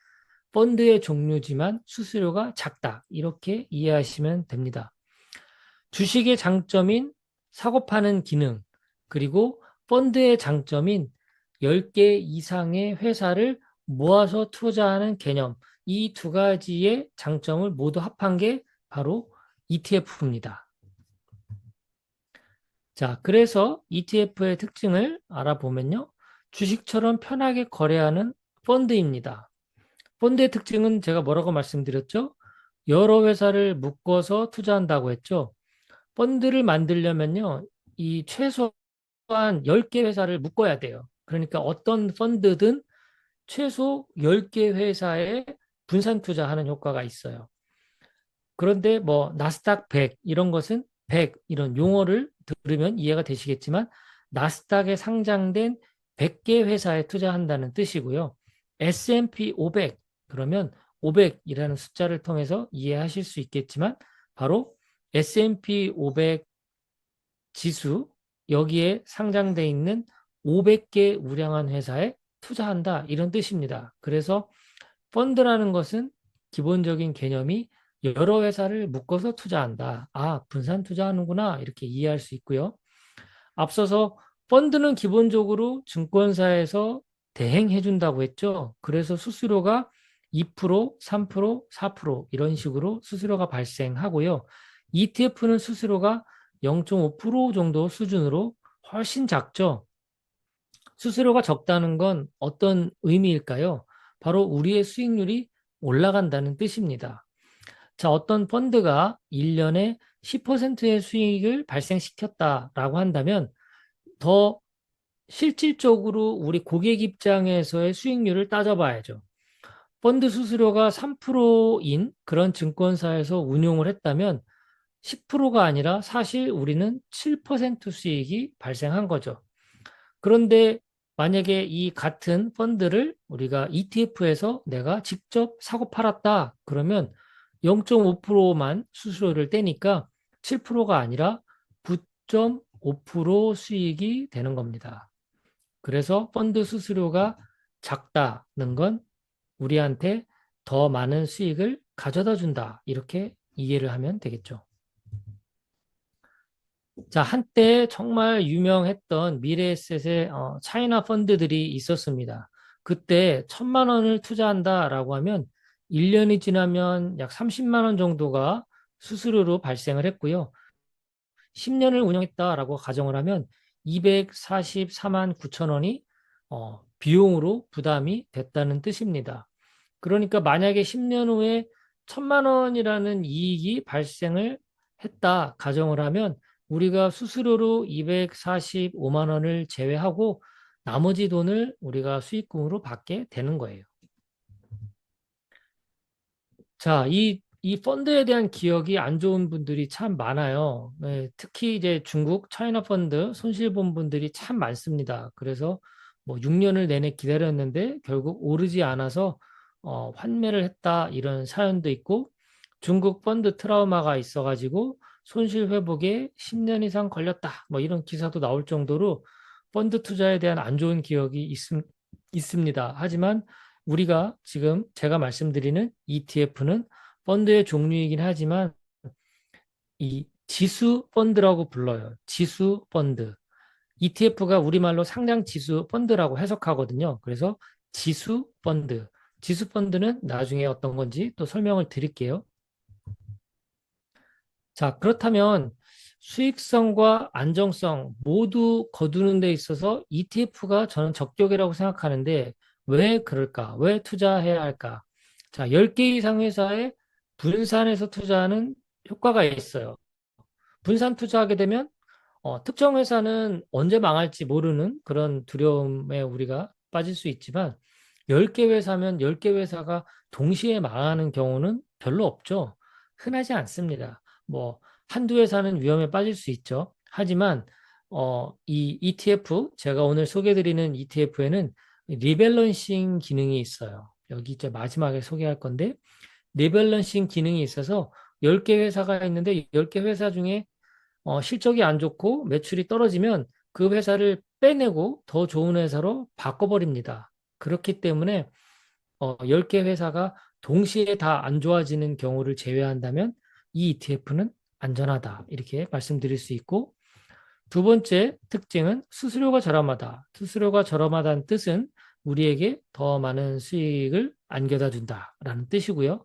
펀드의 종류지만 수수료가 작다. 이렇게 이해하시면 됩니다. 주식의 장점인 사고 파는 기능, 그리고 펀드의 장점인 10개 이상의 회사를 모아서 투자하는 개념, 이 두 가지의 장점을 모두 합한 게 바로 ETF입니다. 자, 그래서 ETF의 특징을 알아보면요. 주식처럼 편하게 거래하는 펀드입니다. 펀드의 특징은 제가 뭐라고 말씀드렸죠? 여러 회사를 묶어서 투자한다고 했죠. 펀드를 만들려면요. 이 최소한 10개 회사를 묶어야 돼요. 그러니까 어떤 펀드든 최소 10개 회사에 분산 투자하는 효과가 있어요. 그런데 뭐 나스닥 100 이런 것은 100 이런 용어를 들으면 이해가 되시겠지만 나스닥에 상장된 100개 회사에 투자한다는 뜻이고요. S&P 500 그러면 500이라는 숫자를 통해서 이해하실 수 있겠지만 바로 S&P 500 지수 여기에 상장돼 있는 500개 우량한 회사에 투자한다 이런 뜻입니다. 그래서 펀드라는 것은 기본적인 개념이 여러 회사를 묶어서 투자한다. 아, 분산 투자하는구나. 이렇게 이해할 수 있고요. 앞서서 펀드는 기본적으로 증권사에서 대행해 준다고 했죠. 그래서 수수료가 2%, 3%, 4% 이런 식으로 수수료가 발생하고요. ETF는 수수료가 0.5% 정도 수준으로 훨씬 작죠. 수수료가 적다는 건 어떤 의미일까요? 바로 우리의 수익률이 올라간다는 뜻입니다. 자, 어떤 펀드가 1년에 10%의 수익을 발생시켰다라고 한다면 더 실질적으로 우리 고객 입장에서의 수익률을 따져봐야죠. 펀드 수수료가 3%인 그런 증권사에서 운용을 했다면 10%가 아니라 사실 우리는 7% 수익이 발생한 거죠. 그런데 만약에 이 같은 펀드를 우리가 ETF에서 내가 직접 사고 팔았다. 그러면 0.5%만 수수료를 떼니까 7%가 아니라 9.5% 수익이 되는 겁니다. 그래서 펀드 수수료가 작다는 건 우리한테 더 많은 수익을 가져다 준다. 이렇게 이해를 하면 되겠죠. 자, 한때 정말 유명했던 미래에셋의 차이나 펀드들이 있었습니다. 그때 1,000만 원을 투자한다라고 하면 1년이 지나면 약 30만 원 정도가 수수료로 발생을 했고요. 10년을 운영했다라고 가정을 하면 244만 9천 원이 비용으로 부담이 됐다는 뜻입니다. 그러니까 만약에 10년 후에 1,000만 원이라는 이익이 발생을 했다 가정을 하면 우리가 수수료로 245만 원을 제외하고 나머지 돈을 우리가 수익금으로 받게 되는 거예요. 자, 이 펀드에 대한 기억이 안 좋은 분들이 참 많아요. 네, 특히 이제 중국 차이나 펀드 손실 본 분들이 참 많습니다. 그래서 뭐 6년을 내내 기다렸는데 결국 오르지 않아서 환매를 했다 이런 사연도 있고 중국 펀드 트라우마가 있어가지고 손실 회복에 10년 이상 걸렸다 뭐 이런 기사도 나올 정도로 펀드 투자에 대한 안 좋은 기억이 있습니다. 하지만 우리가 지금 제가 말씀드리는 ETF는 펀드의 종류이긴 하지만 이 지수 펀드라고 불러요. 지수 펀드. ETF가 우리말로 상장 지수 펀드라고 해석하거든요. 그래서 지수 펀드. 지수 펀드는 나중에 어떤 건지 또 설명을 드릴게요. 자, 그렇다면 수익성과 안정성 모두 거두는 데 있어서 ETF가 저는 적격이라고 생각하는데 왜 그럴까? 왜 투자해야 할까? 자, 10개 이상 회사에 분산해서 투자하는 효과가 있어요. 분산 투자하게 되면 특정 회사는 언제 망할지 모르는 그런 두려움에 우리가 빠질 수 있지만 10개 회사면 10개 회사가 동시에 망하는 경우는 별로 없죠. 흔하지 않습니다. 뭐 한두 회사는 위험에 빠질 수 있죠. 하지만 이 ETF, 제가 오늘 소개드리는 ETF에는 리밸런싱 기능이 있어요. 여기 이제 마지막에 소개할 건데 리밸런싱 기능이 있어서 10개 회사가 있는데 10개 회사 중에 실적이 안 좋고 매출이 떨어지면 그 회사를 빼내고 더 좋은 회사로 바꿔버립니다. 그렇기 때문에 10개 회사가 동시에 다 안 좋아지는 경우를 제외한다면 이 ETF는 안전하다. 이렇게 말씀드릴 수 있고 두 번째 특징은 수수료가 저렴하다. 수수료가 저렴하다는 뜻은 우리에게 더 많은 수익을 안겨다 준다라는 뜻이고요.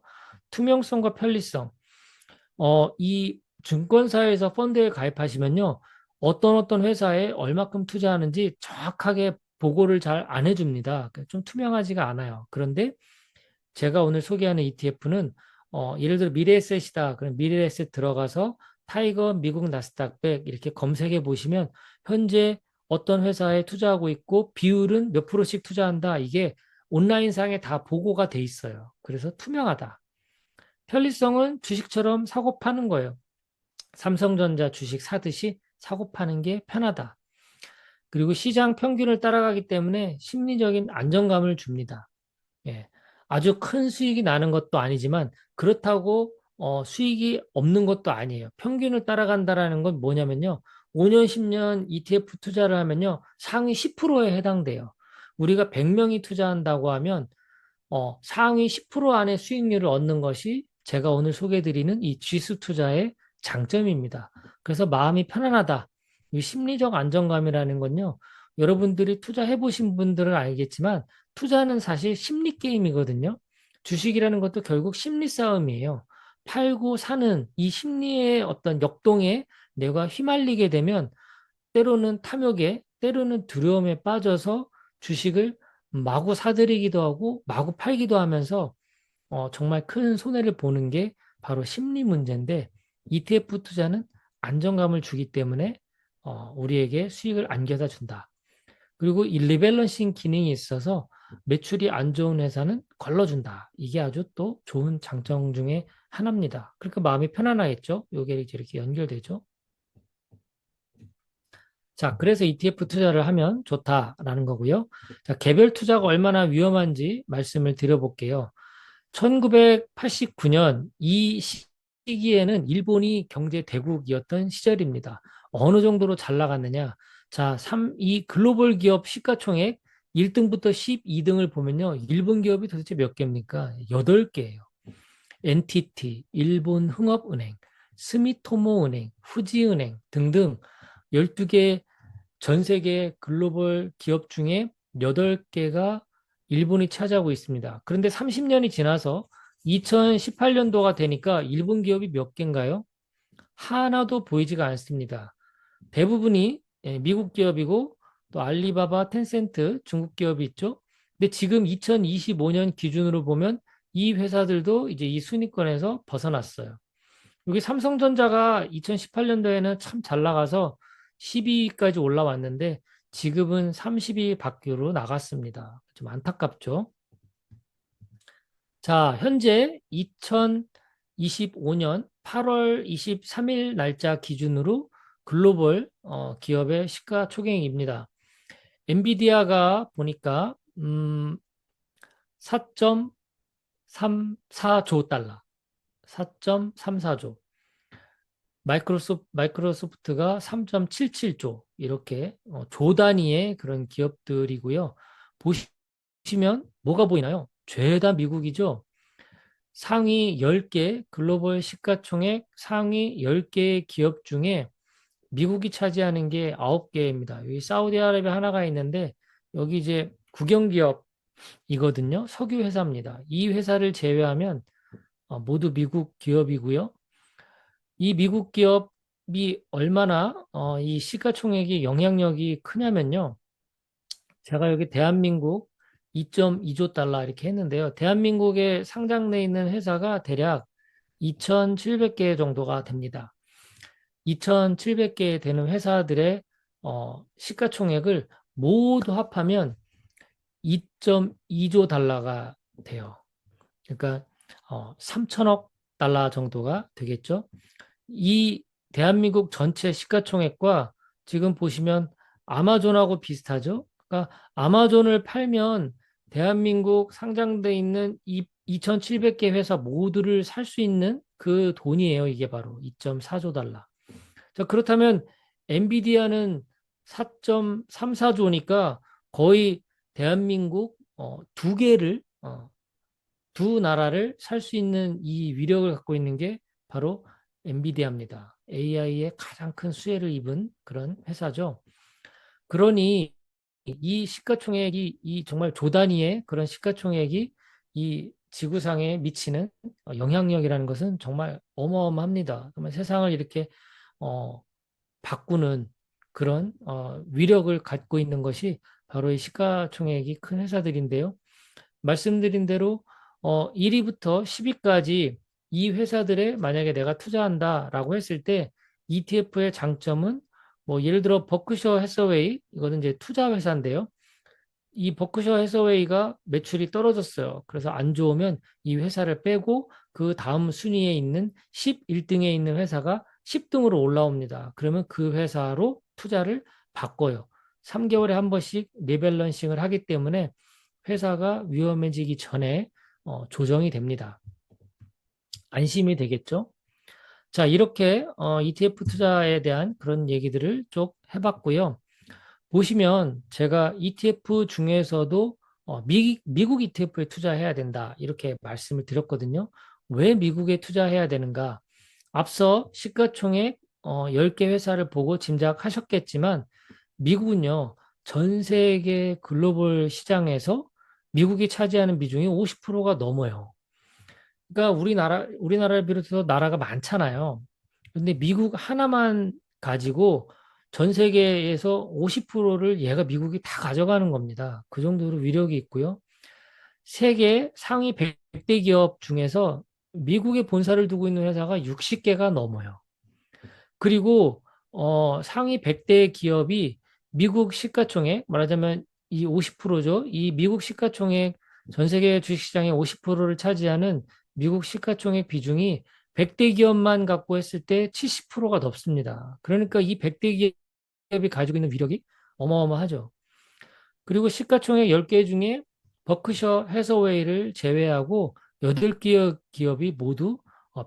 투명성과 편리성. 이 증권사에서 펀드에 가입하시면요. 어떤 회사에 얼마큼 투자하는지 정확하게 보고를 잘 안 해줍니다. 그러니까 좀 투명하지가 않아요. 그런데 제가 오늘 소개하는 ETF는 예를 들어 미래에셋이다. 그럼 미래에셋 들어가서 타이거 미국 나스닥 100 이렇게 검색해 보시면 현재 어떤 회사에 투자하고 있고 비율은 몇 프로씩 투자한다. 이게 온라인상에 다 보고가 돼 있어요. 그래서 투명하다. 편리성은 주식처럼 사고 파는 거예요. 삼성전자 주식 사듯이 사고 파는 게 편하다. 그리고 시장 평균을 따라가기 때문에 심리적인 안정감을 줍니다. 예. 아주 큰 수익이 나는 것도 아니지만 그렇다고 수익이 없는 것도 아니에요. 평균을 따라간다라는 건 뭐냐면요. 5년, 10년 ETF 투자를 하면요. 상위 10%에 해당돼요. 우리가 100명이 투자한다고 하면 상위 10% 안에 수익률을 얻는 것이 제가 오늘 소개해드리는 이 지수 투자의 장점입니다. 그래서 마음이 편안하다. 이 심리적 안정감이라는 건요. 여러분들이 투자해 보신 분들은 알겠지만 투자는 사실 심리 게임이거든요. 주식이라는 것도 결국 심리 싸움이에요. 팔고 사는 이 심리의 어떤 역동에 내가 휘말리게 되면 때로는 탐욕에, 때로는 두려움에 빠져서 주식을 마구 사들이기도 하고 마구 팔기도 하면서 정말 큰 손해를 보는 게 바로 심리 문제인데 ETF 투자는 안정감을 주기 때문에 우리에게 수익을 안겨다 준다. 그리고 이 리밸런싱 기능이 있어서 매출이 안 좋은 회사는 걸러준다. 이게 아주 또 좋은 장점 중에 하나입니다. 그러니까 마음이 편안하겠죠? 요게 이제 이렇게 연결되죠. 자, 그래서 ETF 투자를 하면 좋다라는 거고요. 자, 개별 투자가 얼마나 위험한지 말씀을 드려볼게요. 1989년 이 시기에는 일본이 경제 대국이었던 시절입니다. 어느 정도로 잘 나갔느냐? 자, 이 글로벌 기업 시가총액 1등부터 12등을 보면요. 일본 기업이 도대체 몇 개입니까? 8개예요. NTT, 일본 흥업은행, 스미토모은행, 후지은행 등등 12개 전 세계 글로벌 기업 중에 8개가 일본이 차지하고 있습니다. 그런데 30년이 지나서 2018년도가 되니까 일본 기업이 몇 개인가요? 하나도 보이지가 않습니다. 대부분이 미국 기업이고 또 알리바바, 텐센트 중국 기업이 있죠. 근데 지금 2025년 기준으로 보면 이 회사들도 이제 이 순위권에서 벗어났어요. 여기 삼성전자가 2018년도에는 참 잘 나가서 12위까지 올라왔는데 지금은 30위 밖으로 나갔습니다. 좀 안타깝죠. 자, 현재 2025년 8월 23일 날짜 기준으로 글로벌 기업의 시가총액입니다. 엔비디아가 보니까 4.34조 달러, 4.34조. 마이크로소프트가 3.77조 이렇게 조 단위의 그런 기업들이고요. 보시면 뭐가 보이나요? 죄다 미국이죠. 상위 10개 글로벌 시가총액 상위 10개 기업 중에 미국이 차지하는 게 9개입니다. 여기 사우디아라비아 하나가 있는데 여기 이제 국영기업이거든요. 석유 회사입니다. 이 회사를 제외하면 모두 미국 기업이고요. 이 미국 기업이 얼마나 이 시가총액이 영향력이 크냐면요. 제가 여기 대한민국 2.2조 달러 이렇게 했는데요. 대한민국에 상장돼 있는 회사가 대략 2,700개 정도가 됩니다. 2,700개 되는 회사들의 시가총액을 모두 합하면 2.2조 달러가 돼요. 그러니까 3천억 달러 정도가 되겠죠. 이 대한민국 전체 시가총액과 지금 보시면 아마존하고 비슷하죠. 그러니까 아마존을 팔면 대한민국 상장돼 있는 이 2,700개 회사 모두를 살 수 있는 그 돈이에요. 이게 바로 2.4조 달러. 자, 그렇다면 엔비디아는 4.34조니까 거의 대한민국 두 개를 두 나라를 살 수 있는 이 위력을 갖고 있는 게 바로 엔비디아입니다. AI의 가장 큰 수혜를 입은 그런 회사죠. 그러니 이 시가총액이 이 정말 조 단위의 그런 시가총액이 이 지구상에 미치는 영향력이라는 것은 정말 어마어마합니다. 정말 세상을 이렇게 어, 바꾸는 그런 위력을 갖고 있는 것이 바로 이 시가총액이 큰 회사들인데요. 말씀드린 대로 1위부터 10위까지 이 회사들에 만약에 내가 투자한다라고 했을 때 ETF의 장점은 뭐 예를 들어 버크셔 해서웨이 이거는 이제 투자 회사인데요. 이 버크셔 해서웨이가 매출이 떨어졌어요. 그래서 안 좋으면 이 회사를 빼고 그 다음 순위에 있는 11등에 있는 회사가 10등으로 올라옵니다. 그러면 그 회사로 투자를 바꿔요. 3개월에 한 번씩 리밸런싱을 하기 때문에 회사가 위험해지기 전에 조정이 됩니다. 안심이 되겠죠? 자, 이렇게 ETF 투자에 대한 그런 얘기들을 쭉 해봤고요. 보시면 제가 ETF 중에서도 미국 ETF에 투자해야 된다 이렇게 말씀을 드렸거든요. 왜 미국에 투자해야 되는가? 앞서 시가총액 10개 회사를 보고 짐작하셨겠지만 미국은요. 전 세계 글로벌 시장에서 미국이 차지하는 비중이 50%가 넘어요. 그러니까 우리나라를 비롯해서 나라가 많잖아요. 근데 미국 하나만 가지고 전 세계에서 50%를 얘가 미국이 다 가져가는 겁니다. 그 정도로 위력이 있고요. 세계 상위 100대 기업 중에서 미국에 본사를 두고 있는 회사가 60개가 넘어요. 그리고 상위 100대 기업이 미국 시가총액 말하자면 이 50%죠. 이 미국 시가총액 전 세계 주식시장의 50%를 차지하는 미국 시가총액 비중이 100대 기업만 갖고 했을 때 70%가 넘습니다. 그러니까 이 100대 기업이 가지고 있는 위력이 어마어마하죠. 그리고 시가총액 10개 중에 버크셔 해서웨이를 제외하고 8개 기업이 모두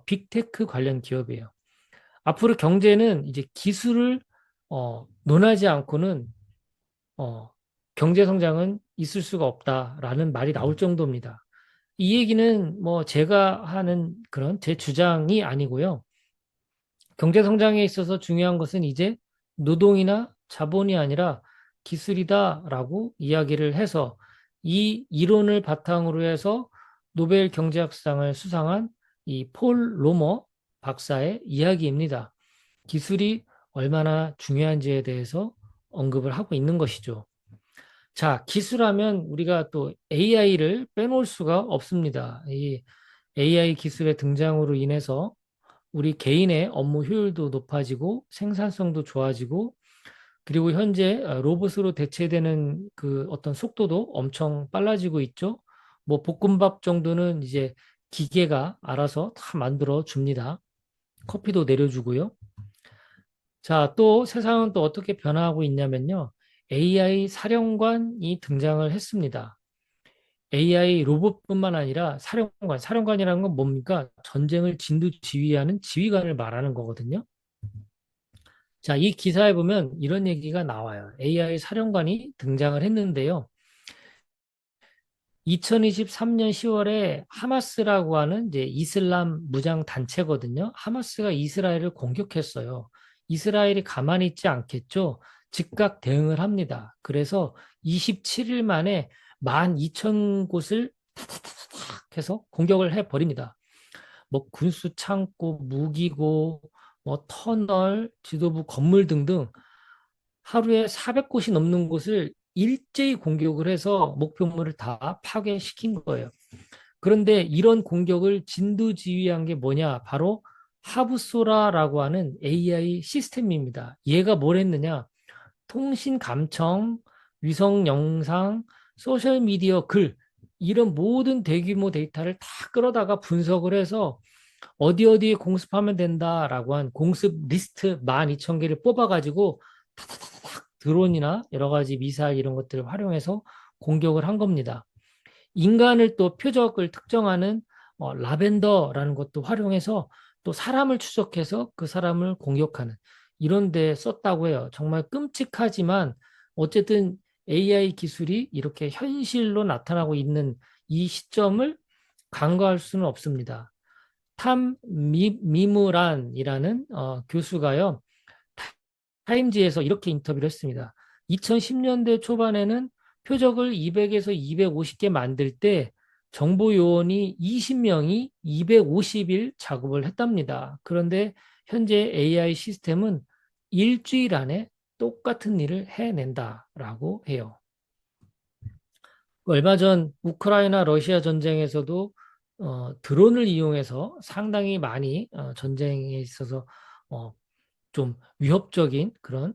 빅테크 관련 기업이에요. 앞으로 경제는 이제 기술을 논하지 않고는 경제 성장은 있을 수가 없다라는 말이 나올 정도입니다. 이 얘기는 뭐 제가 하는 그런 제 주장이 아니고요. 경제 성장에 있어서 중요한 것은 이제 노동이나 자본이 아니라 기술이다라고 이야기를 해서 이 이론을 바탕으로 해서 노벨 경제학상을 수상한 이 폴 로머 박사의 이야기입니다. 기술이 얼마나 중요한지에 대해서 언급을 하고 있는 것이죠. 자, 기술하면 우리가 또 AI를 빼놓을 수가 없습니다. 이 AI 기술의 등장으로 인해서 우리 개인의 업무 효율도 높아지고 생산성도 좋아지고 그리고 현재 로봇으로 대체되는 그 어떤 속도도 엄청 빨라지고 있죠. 뭐 볶음밥 정도는 이제 기계가 알아서 다 만들어 줍니다. 커피도 내려주고요. 자, 또 세상은 또 어떻게 변화하고 있냐면요. AI 사령관이 등장을 했습니다. AI 로봇뿐만 아니라 사령관이라는 건 뭡니까? 전쟁을 진두지휘하는 지휘관을 말하는 거거든요. 자, 이 기사에 보면 이런 얘기가 나와요. AI 사령관이 등장을 했는데요. 2023년 10월에 하마스라고 하는 이제 이슬람 무장 단체거든요. 하마스가 이스라엘을 공격했어요. 이스라엘이 가만히 있지 않겠죠. 즉각 대응을 합니다. 그래서 27일 만에 12,000곳을 탁탁탁 해서 공격을 해버립니다. 뭐 군수 창고, 무기고, 뭐 터널, 지도부 건물 등등 하루에 400곳이 넘는 곳을 일제히 공격을 해서 목표물을 다 파괴시킨 거예요. 그런데 이런 공격을 진두지휘한 게 뭐냐? 바로 하브소라라고 하는 AI 시스템입니다. 얘가 뭘 했느냐? 통신 감청, 위성 영상, 소셜미디어 글, 이런 모든 대규모 데이터를 다 끌어다가 분석을 해서 어디 어디에 공습하면 된다라고 한 공습 리스트 12,000개를 뽑아가지고 타타타닥 드론이나 여러 가지 미사일 이런 것들을 활용해서 공격을 한 겁니다. 인간을 또 표적을 특정하는 라벤더라는 것도 활용해서 또 사람을 추적해서 그 사람을 공격하는 이런 데 썼다고 해요. 정말 끔찍하지만 어쨌든 AI 기술이 이렇게 현실로 나타나고 있는 이 시점을 간과할 수는 없습니다. 탐 미무란이라는 교수가요. 타임지에서 이렇게 인터뷰를 했습니다. 2010년대 초반에는 표적을 200에서 250개 만들 때 정보 요원이 20명이 250일 작업을 했답니다. 그런데 현재 AI 시스템은 일주일 안에 똑같은 일을 해낸다라고 해요. 얼마 전 우크라이나 러시아 전쟁에서도 드론을 이용해서 상당히 많이 전쟁에 있어서 어, 좀 위협적인 그런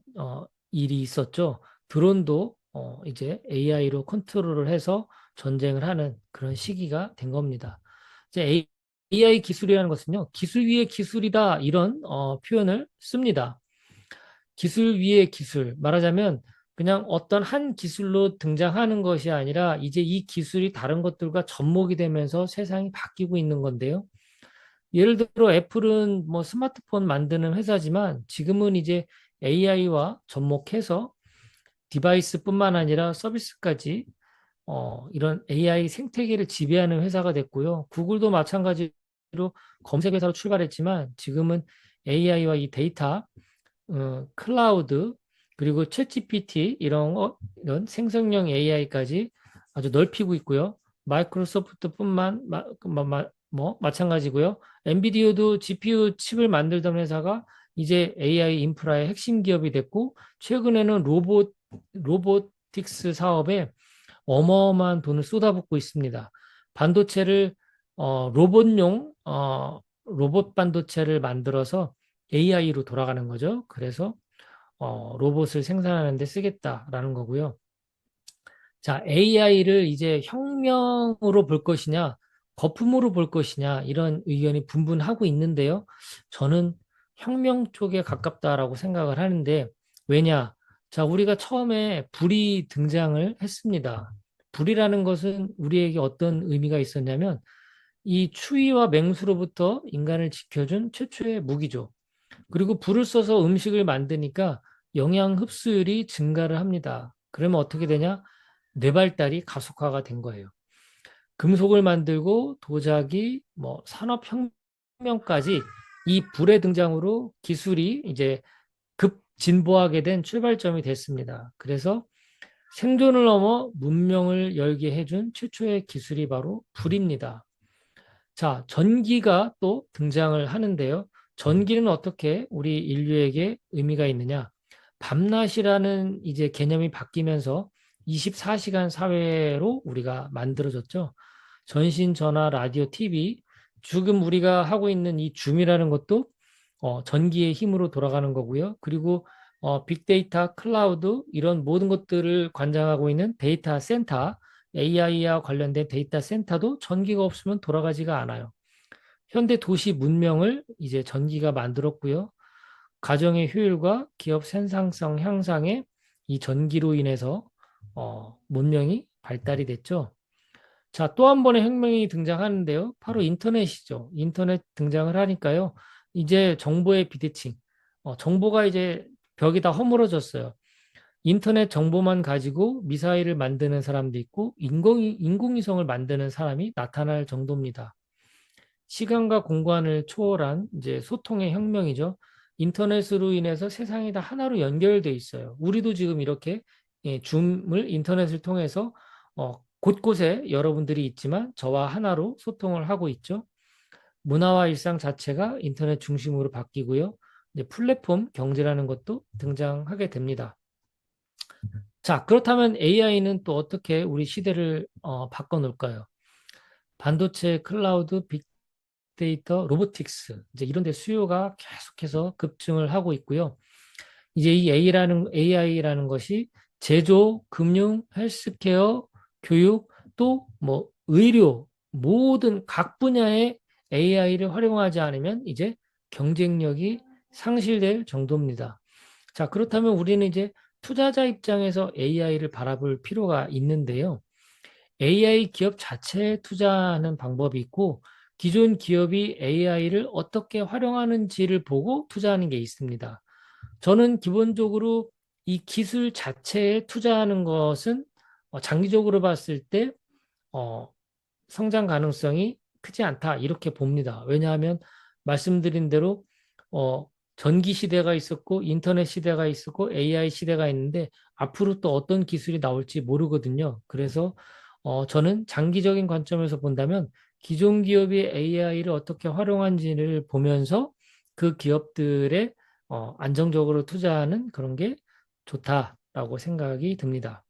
일이 있었죠. 드론도 이제 AI로 컨트롤을 해서 전쟁을 하는 그런 시기가 된 겁니다. 이제 AI 기술이라는 것은요, 기술 위의 기술이다 이런 표현을 씁니다. 기술 위의 기술, 말하자면 그냥 어떤 한 기술로 등장하는 것이 아니라 이제 이 기술이 다른 것들과 접목이 되면서 세상이 바뀌고 있는 건데요. 예를 들어 애플은 뭐 스마트폰 만드는 회사지만 지금은 이제 AI와 접목해서 디바이스뿐만 아니라 서비스까지 이런 AI 생태계를 지배하는 회사가 됐고요. 구글도 마찬가지로 검색 회사로 출발했지만 지금은 AI와 이 데이터, 클라우드, 그리고 챗GPT 이런 생성형 AI까지 아주 넓히고 있고요. 마이크로소프트뿐만 마찬가지고요. 엔비디아도 GPU 칩을 만들던 회사가 이제 AI 인프라의 핵심 기업이 됐고 최근에는 로보틱스 사업에 어마어마한 돈을 쏟아붓고 있습니다. 반도체를 로봇 반도체를 만들어서 AI로 돌아가는 거죠. 그래서 로봇을 생산하는 데 쓰겠다라는 거고요. 자, AI를 이제 혁명으로 볼 것이냐, 거품으로 볼 것이냐, 이런 의견이 분분하고 있는데요. 저는 혁명 쪽에 가깝다라고 생각을 하는데, 왜냐? 자, 우리가 처음에 불이 등장을 했습니다. 불이라는 것은 우리에게 어떤 의미가 있었냐면, 이 추위와 맹수로부터 인간을 지켜준 최초의 무기죠. 그리고 불을 써서 음식을 만드니까 영양 흡수율이 증가를 합니다. 그러면 어떻게 되냐? 뇌발달이 가속화가 된 거예요. 금속을 만들고 도자기, 뭐 산업혁명까지 이 불의 등장으로 기술이 이제 급 진보하게 된 출발점이 됐습니다. 그래서 생존을 넘어 문명을 열게 해준 최초의 기술이 바로 불입니다. 자, 전기가 또 등장을 하는데요. 전기는 어떻게 우리 인류에게 의미가 있느냐? 밤낮이라는 이제 개념이 바뀌면서 24시간 사회로 우리가 만들어졌죠. 전신, 전화, 라디오, TV, 지금 우리가 하고 있는 이 줌이라는 것도 전기의 힘으로 돌아가는 거고요. 그리고 빅데이터, 클라우드 이런 모든 것들을 관장하고 있는 데이터 센터, AI와 관련된 데이터 센터도 전기가 없으면 돌아가지가 않아요. 현대 도시 문명을 이제 전기가 만들었고요. 가정의 효율과 기업 생산성 향상에 이 전기로 인해서 문명이 발달이 됐죠. 자, 또 한 번의 혁명이 등장하는데요. 바로 인터넷이죠. 인터넷 등장을 하니까요. 이제 정보의 비대칭, 정보가 이제 벽이 다 허물어졌어요. 인터넷 정보만 가지고 미사일을 만드는 사람도 있고 인공위성을 만드는 사람이 나타날 정도입니다. 시간과 공간을 초월한 이제 소통의 혁명이죠. 인터넷으로 인해서 세상이 다 하나로 연결돼 있어요. 우리도 지금 이렇게 줌을 인터넷을 통해서 곳곳에 여러분들이 있지만 저와 하나로 소통을 하고 있죠. 문화와 일상 자체가 인터넷 중심으로 바뀌고요. 이제 플랫폼 경제라는 것도 등장하게 됩니다. 자, 그렇다면 AI는 또 어떻게 우리 시대를 바꿔놓을까요? 반도체, 클라우드, 빅데이터, 로보틱스, 이제 이런 데 수요가 계속해서 급증을 하고 있고요. 이제 이 AI라는 것이 제조, 금융, 헬스케어, 교육, 또 뭐 의료, 모든 각 분야의 AI를 활용하지 않으면 이제 경쟁력이 상실될 정도입니다. 자, 그렇다면 우리는 이제 투자자 입장에서 AI를 바라볼 필요가 있는데요. AI 기업 자체에 투자하는 방법이 있고, 기존 기업이 AI를 어떻게 활용하는지를 보고 투자하는 게 있습니다. 저는 기본적으로 이 기술 자체에 투자하는 것은 장기적으로 봤을 때 어, 성장 가능성이 크지 않다 이렇게 봅니다. 왜냐하면 말씀드린 대로 전기 시대가 있었고 인터넷 시대가 있었고 AI 시대가 있는데 앞으로 또 어떤 기술이 나올지 모르거든요. 그래서 저는 장기적인 관점에서 본다면 기존 기업이 AI를 어떻게 활용한지를 보면서 그 기업들의 안정적으로 투자하는 그런 게 좋다라고 생각이 듭니다.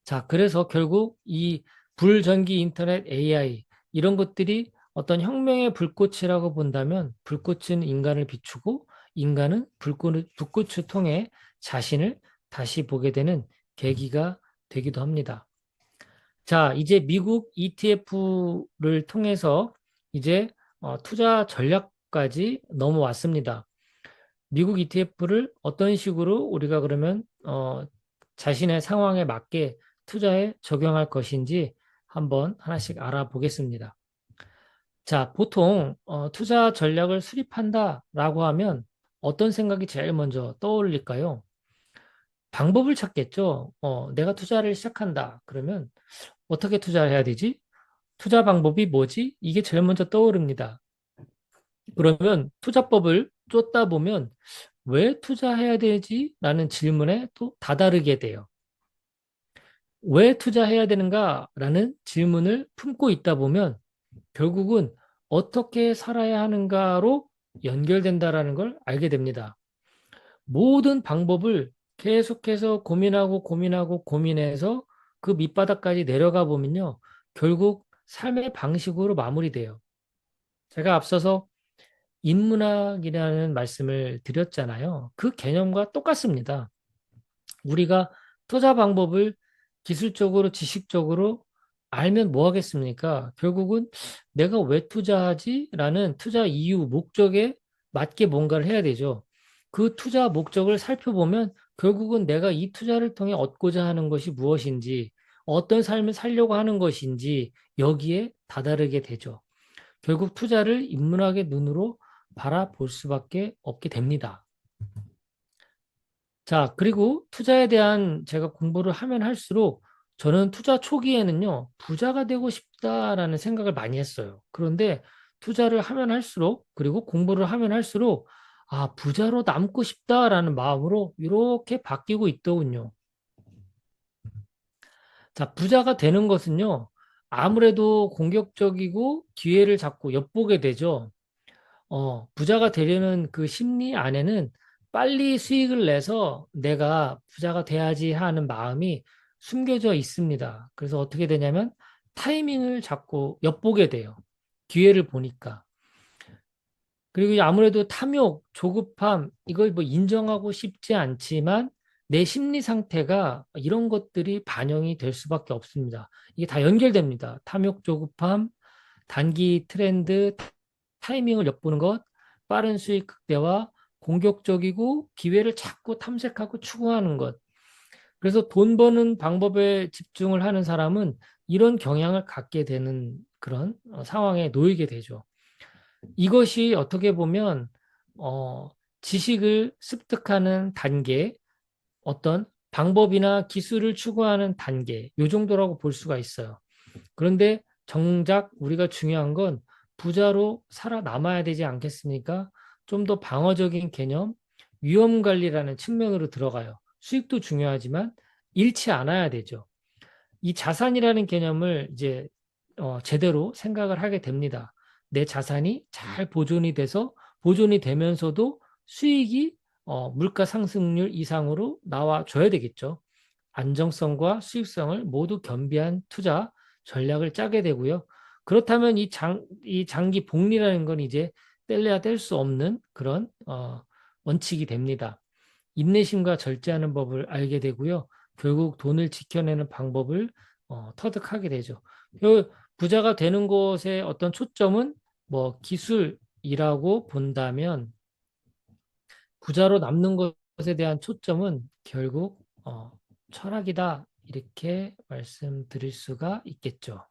자, 그래서 결국 이 불전기 인터넷 AI 이런 것들이 어떤 혁명의 불꽃이라고 본다면 불꽃은 인간을 비추고 인간은 불꽃을 통해 자신을 다시 보게 되는 계기가 되기도 합니다. 자, 이제 미국 ETF를 통해서 이제 투자 전략까지 넘어왔습니다. 미국 ETF를 어떤 식으로 우리가 그러면 자신의 상황에 맞게 투자에 적용할 것인지 한번 하나씩 알아보겠습니다. 자, 보통 투자 전략을 수립한다라고 하면 어떤 생각이 제일 먼저 떠올릴까요? 방법을 찾겠죠. 내가 투자를 시작한다. 그러면 어떻게 투자를 해야 되지? 투자 방법이 뭐지? 이게 제일 먼저 떠오릅니다. 그러면 투자법을 쫓다 보면 왜 투자해야 되지? 라는 질문에 또 다다르게 돼요. 왜 투자해야 되는가? 라는 질문을 품고 있다 보면 결국은 어떻게 살아야 하는가로 연결된다라는 걸 알게 됩니다. 모든 방법을 계속해서 고민하고 고민하고 고민해서 그 밑바닥까지 내려가 보면요. 결국 삶의 방식으로 마무리돼요. 제가 앞서서 인문학이라는 말씀을 드렸잖아요. 그 개념과 똑같습니다. 우리가 투자 방법을 기술적으로, 지식적으로 알면 뭐 하겠습니까? 결국은 내가 왜 투자하지? 라는 투자 이유, 목적에 맞게 뭔가를 해야 되죠. 그 투자 목적을 살펴보면 결국은 내가 이 투자를 통해 얻고자 하는 것이 무엇인지, 어떤 삶을 살려고 하는 것인지 여기에 다다르게 되죠. 결국 투자를 인문학의 눈으로 바라볼 수밖에 없게 됩니다. 자, 그리고 투자에 대한 제가 공부를 하면 할수록 저는 투자 초기에는요, 부자가 되고 싶다라는 생각을 많이 했어요. 그런데 투자를 하면 할수록, 그리고 공부를 하면 할수록, 아, 부자로 남고 싶다라는 마음으로 이렇게 바뀌고 있더군요. 자, 부자가 되는 것은요, 아무래도 공격적이고 기회를 자꾸 엿보게 되죠. 부자가 되려는 그 심리 안에는 빨리 수익을 내서 내가 부자가 돼야지 하는 마음이 숨겨져 있습니다. 그래서 어떻게 되냐면 타이밍을 자꾸 엿보게 돼요. 기회를 보니까. 그리고 아무래도 탐욕, 조급함, 이걸 뭐 인정하고 싶지 않지만 내 심리 상태가 이런 것들이 반영이 될 수밖에 없습니다. 이게 다 연결됩니다. 탐욕, 조급함, 단기 트렌드, 타이밍을 엿보는 것, 빠른 수익 극대화, 공격적이고 기회를 자꾸 탐색하고 추구하는 것. 그래서 돈 버는 방법에 집중을 하는 사람은 이런 경향을 갖게 되는 그런 상황에 놓이게 되죠. 이것이 어떻게 보면 어, 지식을 습득하는 단계, 어떤 방법이나 기술을 추구하는 단계, 요 정도라고 볼 수가 있어요. 그런데 정작 우리가 중요한 건 부자로 살아남아야 되지 않겠습니까? 좀 더 방어적인 개념, 위험 관리라는 측면으로 들어가요. 수익도 중요하지만 잃지 않아야 되죠. 이 자산이라는 개념을 이제 제대로 생각을 하게 됩니다. 내 자산이 잘 보존이 돼서 보존이 되면서도 수익이 물가 상승률 이상으로 나와줘야 되겠죠. 안정성과 수익성을 모두 겸비한 투자 전략을 짜게 되고요. 그렇다면 이 장기 복리라는 건 이제 뗄래야 뗄 수 없는 그런 원칙이 됩니다. 인내심과 절제하는 법을 알게 되고요. 결국 돈을 지켜내는 방법을 터득하게 되죠. 그 부자가 되는 것의 어떤 초점은 뭐 기술이라고 본다면 부자로 남는 것에 대한 초점은 결국 철학이다. 이렇게 말씀드릴 수가 있겠죠.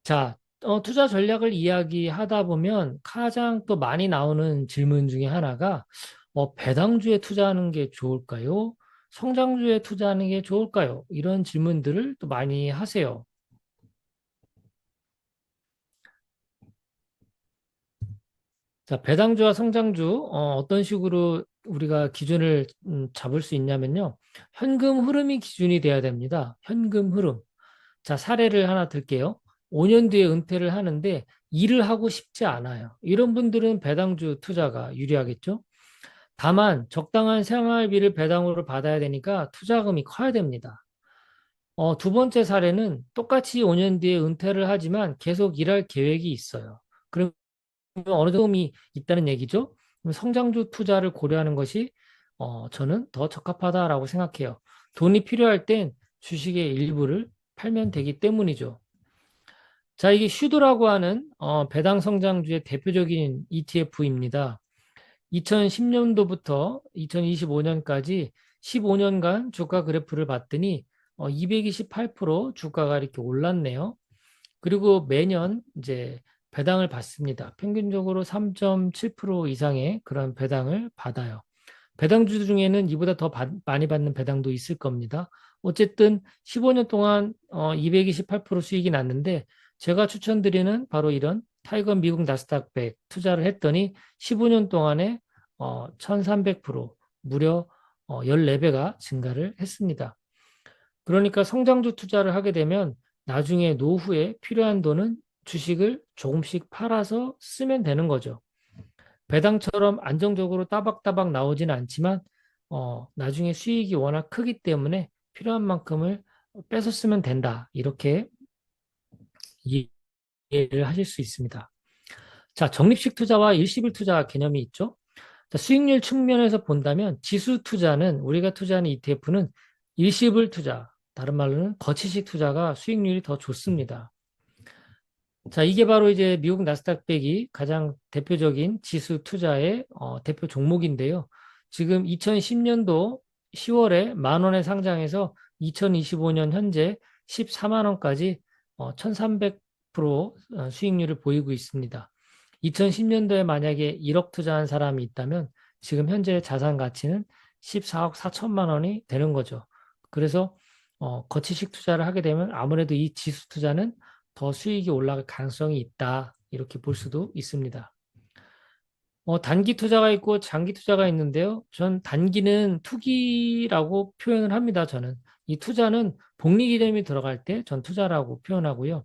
자, 투자 전략을 이야기하다 보면 가장 또 많이 나오는 질문 중에 하나가 배당주에 투자하는 게 좋을까요? 성장주에 투자하는 게 좋을까요? 이런 질문들을 또 많이 하세요. 자, 배당주와 성장주, 어떤 식으로 우리가 기준을 잡을 수 있냐면요. 현금 흐름이 기준이 돼야 됩니다. 현금 흐름. 자, 사례를 하나 들게요. 5년 뒤에 은퇴를 하는데 일을 하고 싶지 않아요. 이런 분들은 배당주 투자가 유리하겠죠? 다만 적당한 생활비를 배당으로 받아야 되니까 투자금이 커야 됩니다. 두 번째 사례는 똑같이 5년 뒤에 은퇴를 하지만 계속 일할 계획이 있어요. 그러면 어느 정도이 있다는 얘기죠? 그럼 성장주 투자를 고려하는 것이 저는 더 적합하다라고 생각해요. 돈이 필요할 땐 주식의 일부를 팔면 되기 때문이죠. 자, 이게 슈드라고 하는 배당 성장주의 대표적인 ETF입니다. 2010년도부터 2025년까지 15년간 주가 그래프를 봤더니 228% 주가가 이렇게 올랐네요. 그리고 매년 이제 배당을 받습니다. 평균적으로 3.7% 이상의 그런 배당을 받아요. 배당주 중에는 이보다 더 많이 받는 배당도 있을 겁니다. 어쨌든 15년 동안 228% 수익이 났는데 제가 추천드리는 바로 이런 타이거 미국 나스닥 100 투자를 했더니 15년 동안에 1300% 무려 14배가 증가를 했습니다. 그러니까 성장주 투자를 하게 되면 나중에 노후에 필요한 돈은 주식을 조금씩 팔아서 쓰면 되는 거죠. 배당처럼 안정적으로 따박따박 나오진 않지만 나중에 수익이 워낙 크기 때문에 필요한 만큼을 빼서 쓰면 된다. 이렇게 이해를 하실 수 있습니다. 자, 적립식 투자와 일시불 투자 개념이 있죠. 자, 수익률 측면에서 본다면 지수 투자는 우리가 투자하는 ETF는 일시불 투자, 다른 말로는 거치식 투자가 수익률이 더 좋습니다. 자, 이게 바로 이제 미국 나스닥 100이 가장 대표적인 지수 투자의 대표 종목인데요. 지금 2010년도 10월에 만 원에 상장해서 2025년 현재 14만 원까지 1300% 수익률을 보이고 있습니다. 2010년도에 만약에 1억 투자한 사람이 있다면 지금 현재 자산 가치는 14억 4천만 원이 되는 거죠. 그래서 거치식 투자를 하게 되면 아무래도 이 지수 투자는 더 수익이 올라갈 가능성이 있다. 이렇게 볼 수도 있습니다. 단기 투자가 있고 장기 투자가 있는데요. 전 단기는 투기라고 표현을 합니다. 저는. 이 투자는 복리 개념이 들어갈 때 전 투자라고 표현하고요.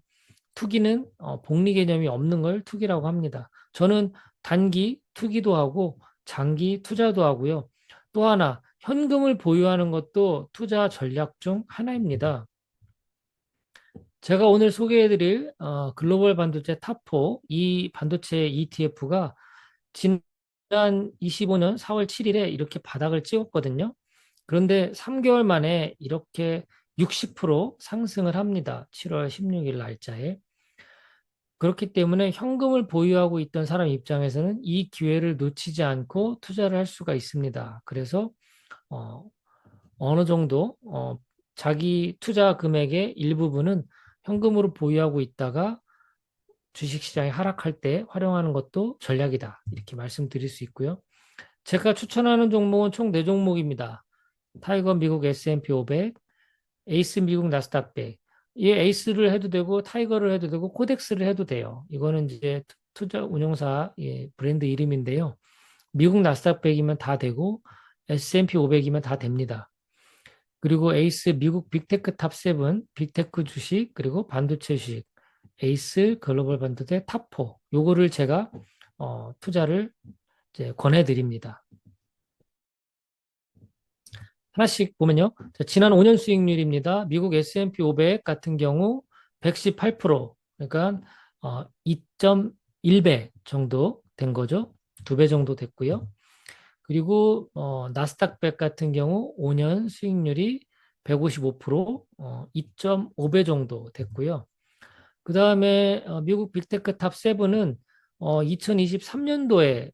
투기는 복리 개념이 없는 걸 투기라고 합니다. 저는 단기 투기도 하고 장기 투자도 하고요. 또 하나, 현금을 보유하는 것도 투자 전략 중 하나입니다. 제가 오늘 소개해드릴 글로벌 반도체 탑4 이 반도체 ETF가 지난 25년 4월 7일에 이렇게 바닥을 찍었거든요. 그런데 3개월 만에 이렇게 60% 상승을 합니다. 7월 16일 날짜에. 그렇기 때문에 현금을 보유하고 있던 사람 입장에서는 이 기회를 놓치지 않고 투자를 할 수가 있습니다. 그래서 어, 어느 정도 자기 투자 금액의 일부분은 현금으로 보유하고 있다가 주식시장이 하락할 때 활용하는 것도 전략이다. 이렇게 말씀드릴 수 있고요. 제가 추천하는 종목은 총 4종목입니다. 타이거 미국 S&P 500, 에이스 미국 나스닥 100. 이 에이스를 해도 되고 타이거를 해도 되고 코덱스를 해도 돼요. 이거는 이제 투자 운용사 브랜드 이름인데요. 미국 나스닥 100이면 다 되고 S&P 500이면 다 됩니다. 그리고 에이스 미국 빅테크 탑 7, 빅테크 주식, 그리고 반도체 주식, 에이스 글로벌 반도체 탑 4. 요거를 제가 투자를 이제 권해드립니다. 하나씩 보면요. 자, 지난 5년 수익률입니다. 미국 S&P 500 같은 경우 118%, 그러니까 2.1배 정도 된 거죠. 2배 정도 됐고요. 그리고 나스닥 100 같은 경우 5년 수익률이 155%, 2.5배 정도 됐고요. 그 다음에 미국 빅테크 탑 세븐은 2023년도에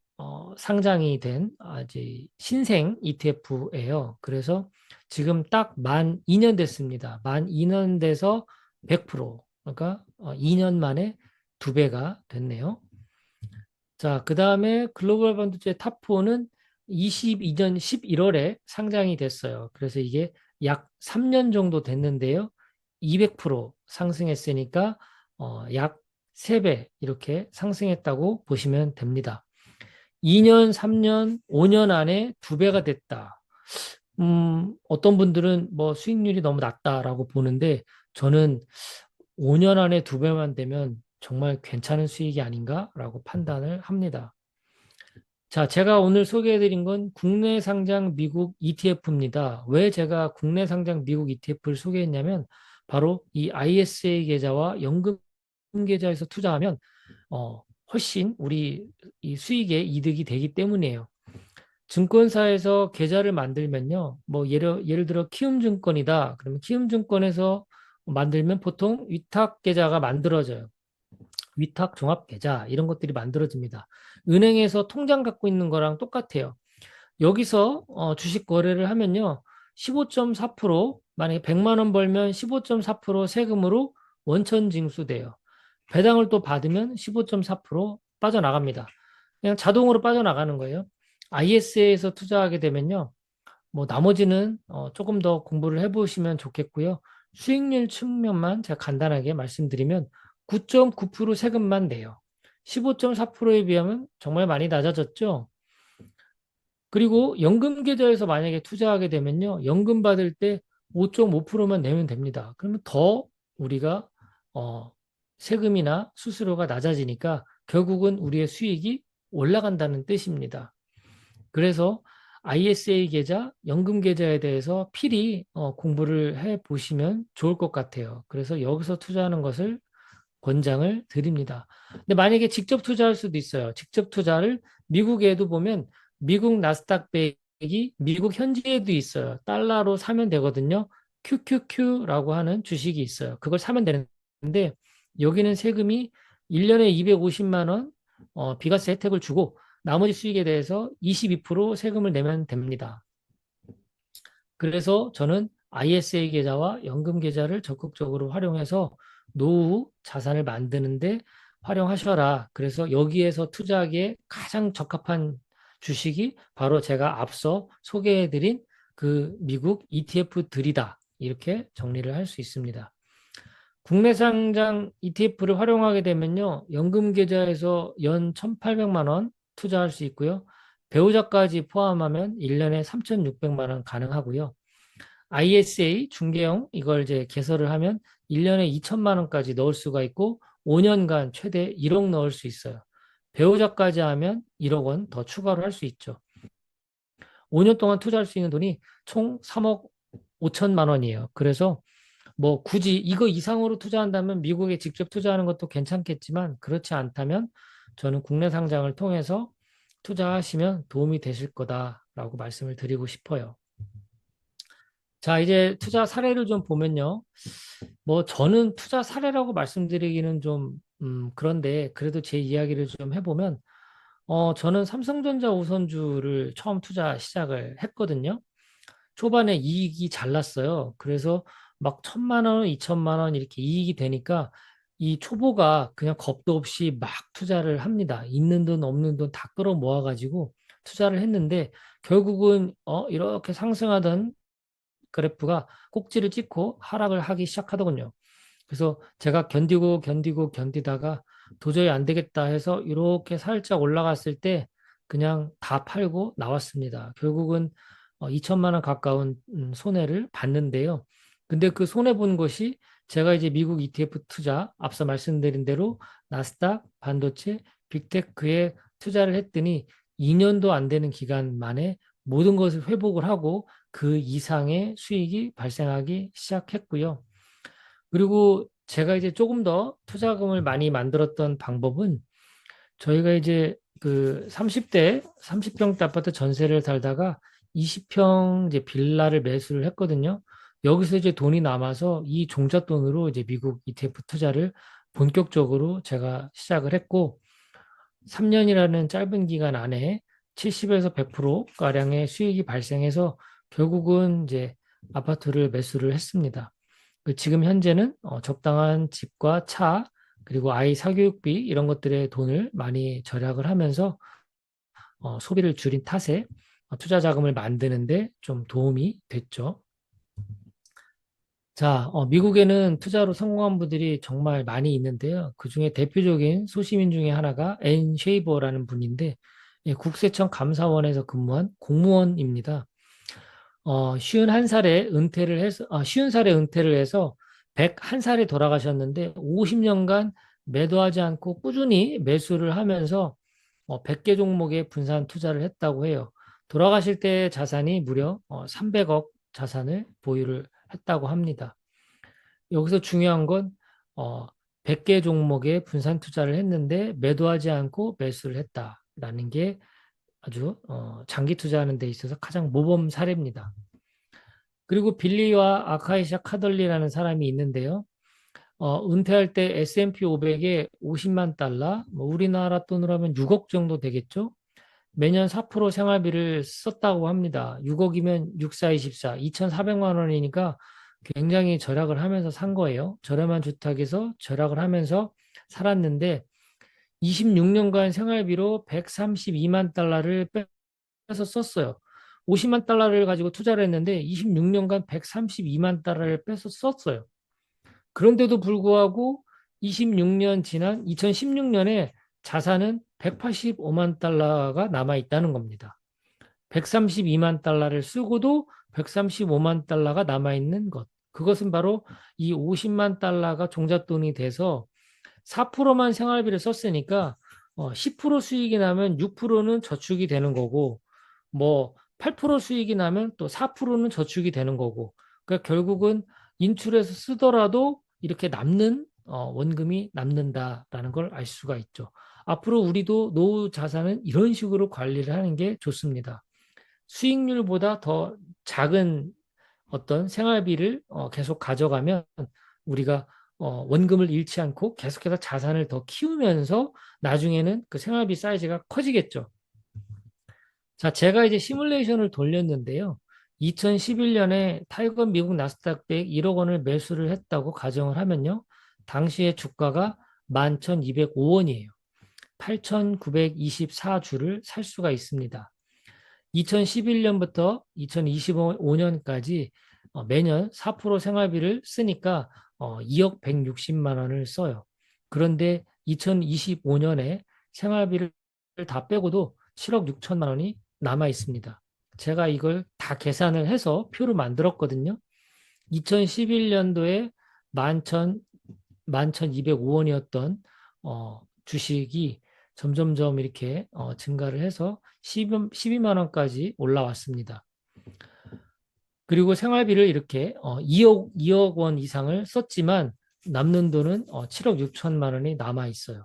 상장이 된 아주 신생 ETF예요. 그래서 지금 딱 만 2년 됐습니다. 만 2년 돼서 100%, 그러니까 2년 만에 두 배가 됐네요. 자, 그 다음에 글로벌 반도체 탑4는 22년 11월에 상장이 됐어요. 그래서 이게 약 3년 정도 됐는데요. 200% 상승했으니까 약 3배 이렇게 상승했다고 보시면 됩니다. 2년, 3년, 5년 안에 두 배가 됐다. 어떤 분들은 뭐 수익률이 너무 낮다라고 보는데 저는 5년 안에 두 배만 되면 정말 괜찮은 수익이 아닌가라고 판단을 합니다. 자, 제가 오늘 소개해드린 건 국내 상장 미국 ETF입니다. 왜 제가 국내 상장 미국 ETF를 소개했냐면 바로 이 ISA 계좌와 연금 계좌에서 투자하면 훨씬 우리 이 수익에 이득이 되기 때문이에요. 증권사에서 계좌를 만들면요. 뭐 예를 들어 키움증권이다. 그러면 키움증권에서 만들면 보통 위탁 계좌가 만들어져요. 위탁 종합 계좌 이런 것들이 만들어집니다. 은행에서 통장 갖고 있는 거랑 똑같아요. 여기서 주식 거래를 하면요. 15.4% 만약에 100만 원 벌면 15.4% 세금으로 원천 징수돼요. 배당을 또 받으면 15.4% 빠져나갑니다. 그냥 자동으로 빠져나가는 거예요. ISA에서 투자하게 되면요. 뭐 나머지는 조금 더 공부를 해보시면 좋겠고요. 수익률 측면만 제가 간단하게 말씀드리면 9.9% 세금만 내요. 15.4%에 비하면 정말 많이 낮아졌죠. 그리고 연금 계좌에서 만약에 투자하게 되면요. 연금 받을 때 5.5%만 내면 됩니다. 그러면 더 우리가 어, 세금이나 수수료가 낮아지니까 결국은 우리의 수익이 올라간다는 뜻입니다. 그래서 ISA 계좌, 연금 계좌에 대해서 필히 공부를 해 보시면 좋을 것 같아요. 그래서 여기서 투자하는 것을 권장을 드립니다. 근데 만약에 직접 투자할 수도 있어요. 직접 투자를 미국에도 보면 미국 나스닥 100이 미국 현지에도 있어요. 달러로 사면 되거든요. QQQ라고 하는 주식이 있어요. 그걸 사면 되는데 여기는 세금이 1년에 250만 원 비과세 혜택을 주고 나머지 수익에 대해서 22% 세금을 내면 됩니다. 그래서 저는 ISA 계좌와 연금 계좌를 적극적으로 활용해서 노후 자산을 만드는데 활용하셔라. 그래서 여기에서 투자하기에 가장 적합한 주식이 바로 제가 앞서 소개해드린 그 미국 ETF들이다. 이렇게 정리를 할 수 있습니다. 국내 상장 ETF를 활용하게 되면요. 연금 계좌에서 연 1,800만 원 투자할 수 있고요. 배우자까지 포함하면 1년에 3,600만 원 가능하고요. ISA 중개형 이걸 이제 개설을 하면 1년에 2천만 원까지 넣을 수가 있고 5년간 최대 1억 넣을 수 있어요. 배우자까지 하면 1억 원 더 추가로 할 수 있죠. 5년 동안 투자할 수 있는 돈이 총 3억 5천만 원이에요. 그래서 뭐 굳이 이거 이상으로 투자한다면 미국에 직접 투자하는 것도 괜찮겠지만 그렇지 않다면 저는 국내 상장을 통해서 투자하시면 도움이 되실 거다라고 말씀을 드리고 싶어요. 자, 이제 투자 사례를 좀 보면요. 뭐 저는 투자 사례라고 말씀드리기는 좀 그런데 그래도 제 이야기를 좀 해보면 저는 삼성전자 우선주를 처음 투자 시작을 했거든요. 초반에 이익이 잘 났어요. 그래서 막 1,000만 원, 2천만 원 이렇게 이익이 되니까 이 초보가 그냥 겁도 없이 막 투자를 합니다. 있는 돈 없는 돈 다 끌어 모아가지고 투자를 했는데 결국은 이렇게 상승하던 그래프가 꼭지를 찍고 하락을 하기 시작하더군요. 그래서 제가 견디다가 도저히 안 되겠다 해서 이렇게 살짝 올라갔을 때 그냥 다 팔고 나왔습니다. 결국은 2천만 원 가까운 손해를 봤는데요. 근데 그 손해 본 것이 제가 이제 미국 ETF 투자 앞서 말씀드린 대로 나스닥, 반도체, 빅테크에 투자를 했더니 2년도 안 되는 기간 만에 모든 것을 회복을 하고 그 이상의 수익이 발생하기 시작했고요. 그리고 제가 이제 조금 더 투자금을 많이 만들었던 방법은 저희가 이제 그 30평대 아파트 전세를 살다가 20평 이제 빌라를 매수를 했거든요. 여기서 이제 돈이 남아서 이 종잣돈으로 이제 미국 ETF 투자를 본격적으로 제가 시작을 했고, 3년이라는 짧은 기간 안에 70에서 100%가량의 수익이 발생해서 결국은 이제 아파트를 매수를 했습니다. 지금 현재는 적당한 집과 차, 그리고 아이 사교육비 이런 것들에 돈을 많이 절약을 하면서 소비를 줄인 탓에 투자 자금을 만드는데 좀 도움이 됐죠. 자, 미국에는 투자로 성공한 분들이 정말 많이 있는데요. 그중에 대표적인 소시민 중에 하나가 앤 쉐이버라는 분인데, 예, 국세청 감사원에서 근무한 공무원입니다. 51살에 은퇴를 해서, 50살에 은퇴를 해서 101살에 돌아가셨는데 50년간 매도하지 않고 꾸준히 매수를 하면서 100개 종목에 분산 투자를 했다고 해요. 돌아가실 때 자산이 무려 300억 자산을 보유를 했다고 합니다. 여기서 중요한 건 100개 종목에 분산 투자를 했는데 매도하지 않고 매수를 했다라는 게 아주 장기 투자하는 데 있어서 가장 모범 사례입니다. 그리고 빌리와 아카이샤 카덜리라는 사람이 있는데요. 은퇴할 때 S&P 500에 50만 달러, 뭐 우리나라 돈으로 하면 6억 정도 되겠죠? 매년 4% 생활비를 썼다고 합니다. 6억이면 6, 4, 24, 2,400만 원이니까 굉장히 절약을 하면서 산 거예요. 저렴한 주택에서 절약을 하면서 살았는데 26년간 생활비로 132만 달러를 빼서 썼어요. 50만 달러를 가지고 투자를 했는데 26년간 132만 달러를 빼서 썼어요. 그런데도 불구하고 26년 지난 2016년에 자산은 185만 달러가 남아 있다는 겁니다. 132만 달러를 쓰고도 135만 달러가 남아 있는 것. 그것은 바로 이 50만 달러가 종잣돈이 돼서 4%만 생활비를 썼으니까 10% 수익이 나면 6%는 저축이 되는 거고, 뭐 8% 수익이 나면 또 4%는 저축이 되는 거고, 그러니까 결국은 인출해서 쓰더라도 이렇게 남는 원금이 남는다라는 걸 알 수가 있죠. 앞으로 우리도 노후 자산은 이런 식으로 관리를 하는 게 좋습니다. 수익률보다 더 작은 어떤 생활비를 계속 가져가면 우리가 원금을 잃지 않고 계속해서 자산을 더 키우면서 나중에는 그 생활비 사이즈가 커지겠죠. 자, 제가 이제 시뮬레이션을 돌렸는데요. 2011년에 타이거 미국 나스닥 100 1억 원을 매수를 했다고 가정을 하면요. 당시의 주가가 11,205원이에요. 8,924주를 살 수가 있습니다. 2011년부터 2025년까지 매년 4% 생활비를 쓰니까 2억 160만 원을 써요. 그런데 2025년에 생활비를 다 빼고도 7억 6천만 원이 남아 있습니다. 제가 이걸 다 계산을 해서 표를 만들었거든요. 2011년도에 11,205원이었던 주식이 점점점 이렇게 증가를 해서 12만 원까지 올라왔습니다. 그리고 생활비를 이렇게 2억 원 이상을 썼지만 남는 돈은 7억 6천만 원이 남아 있어요.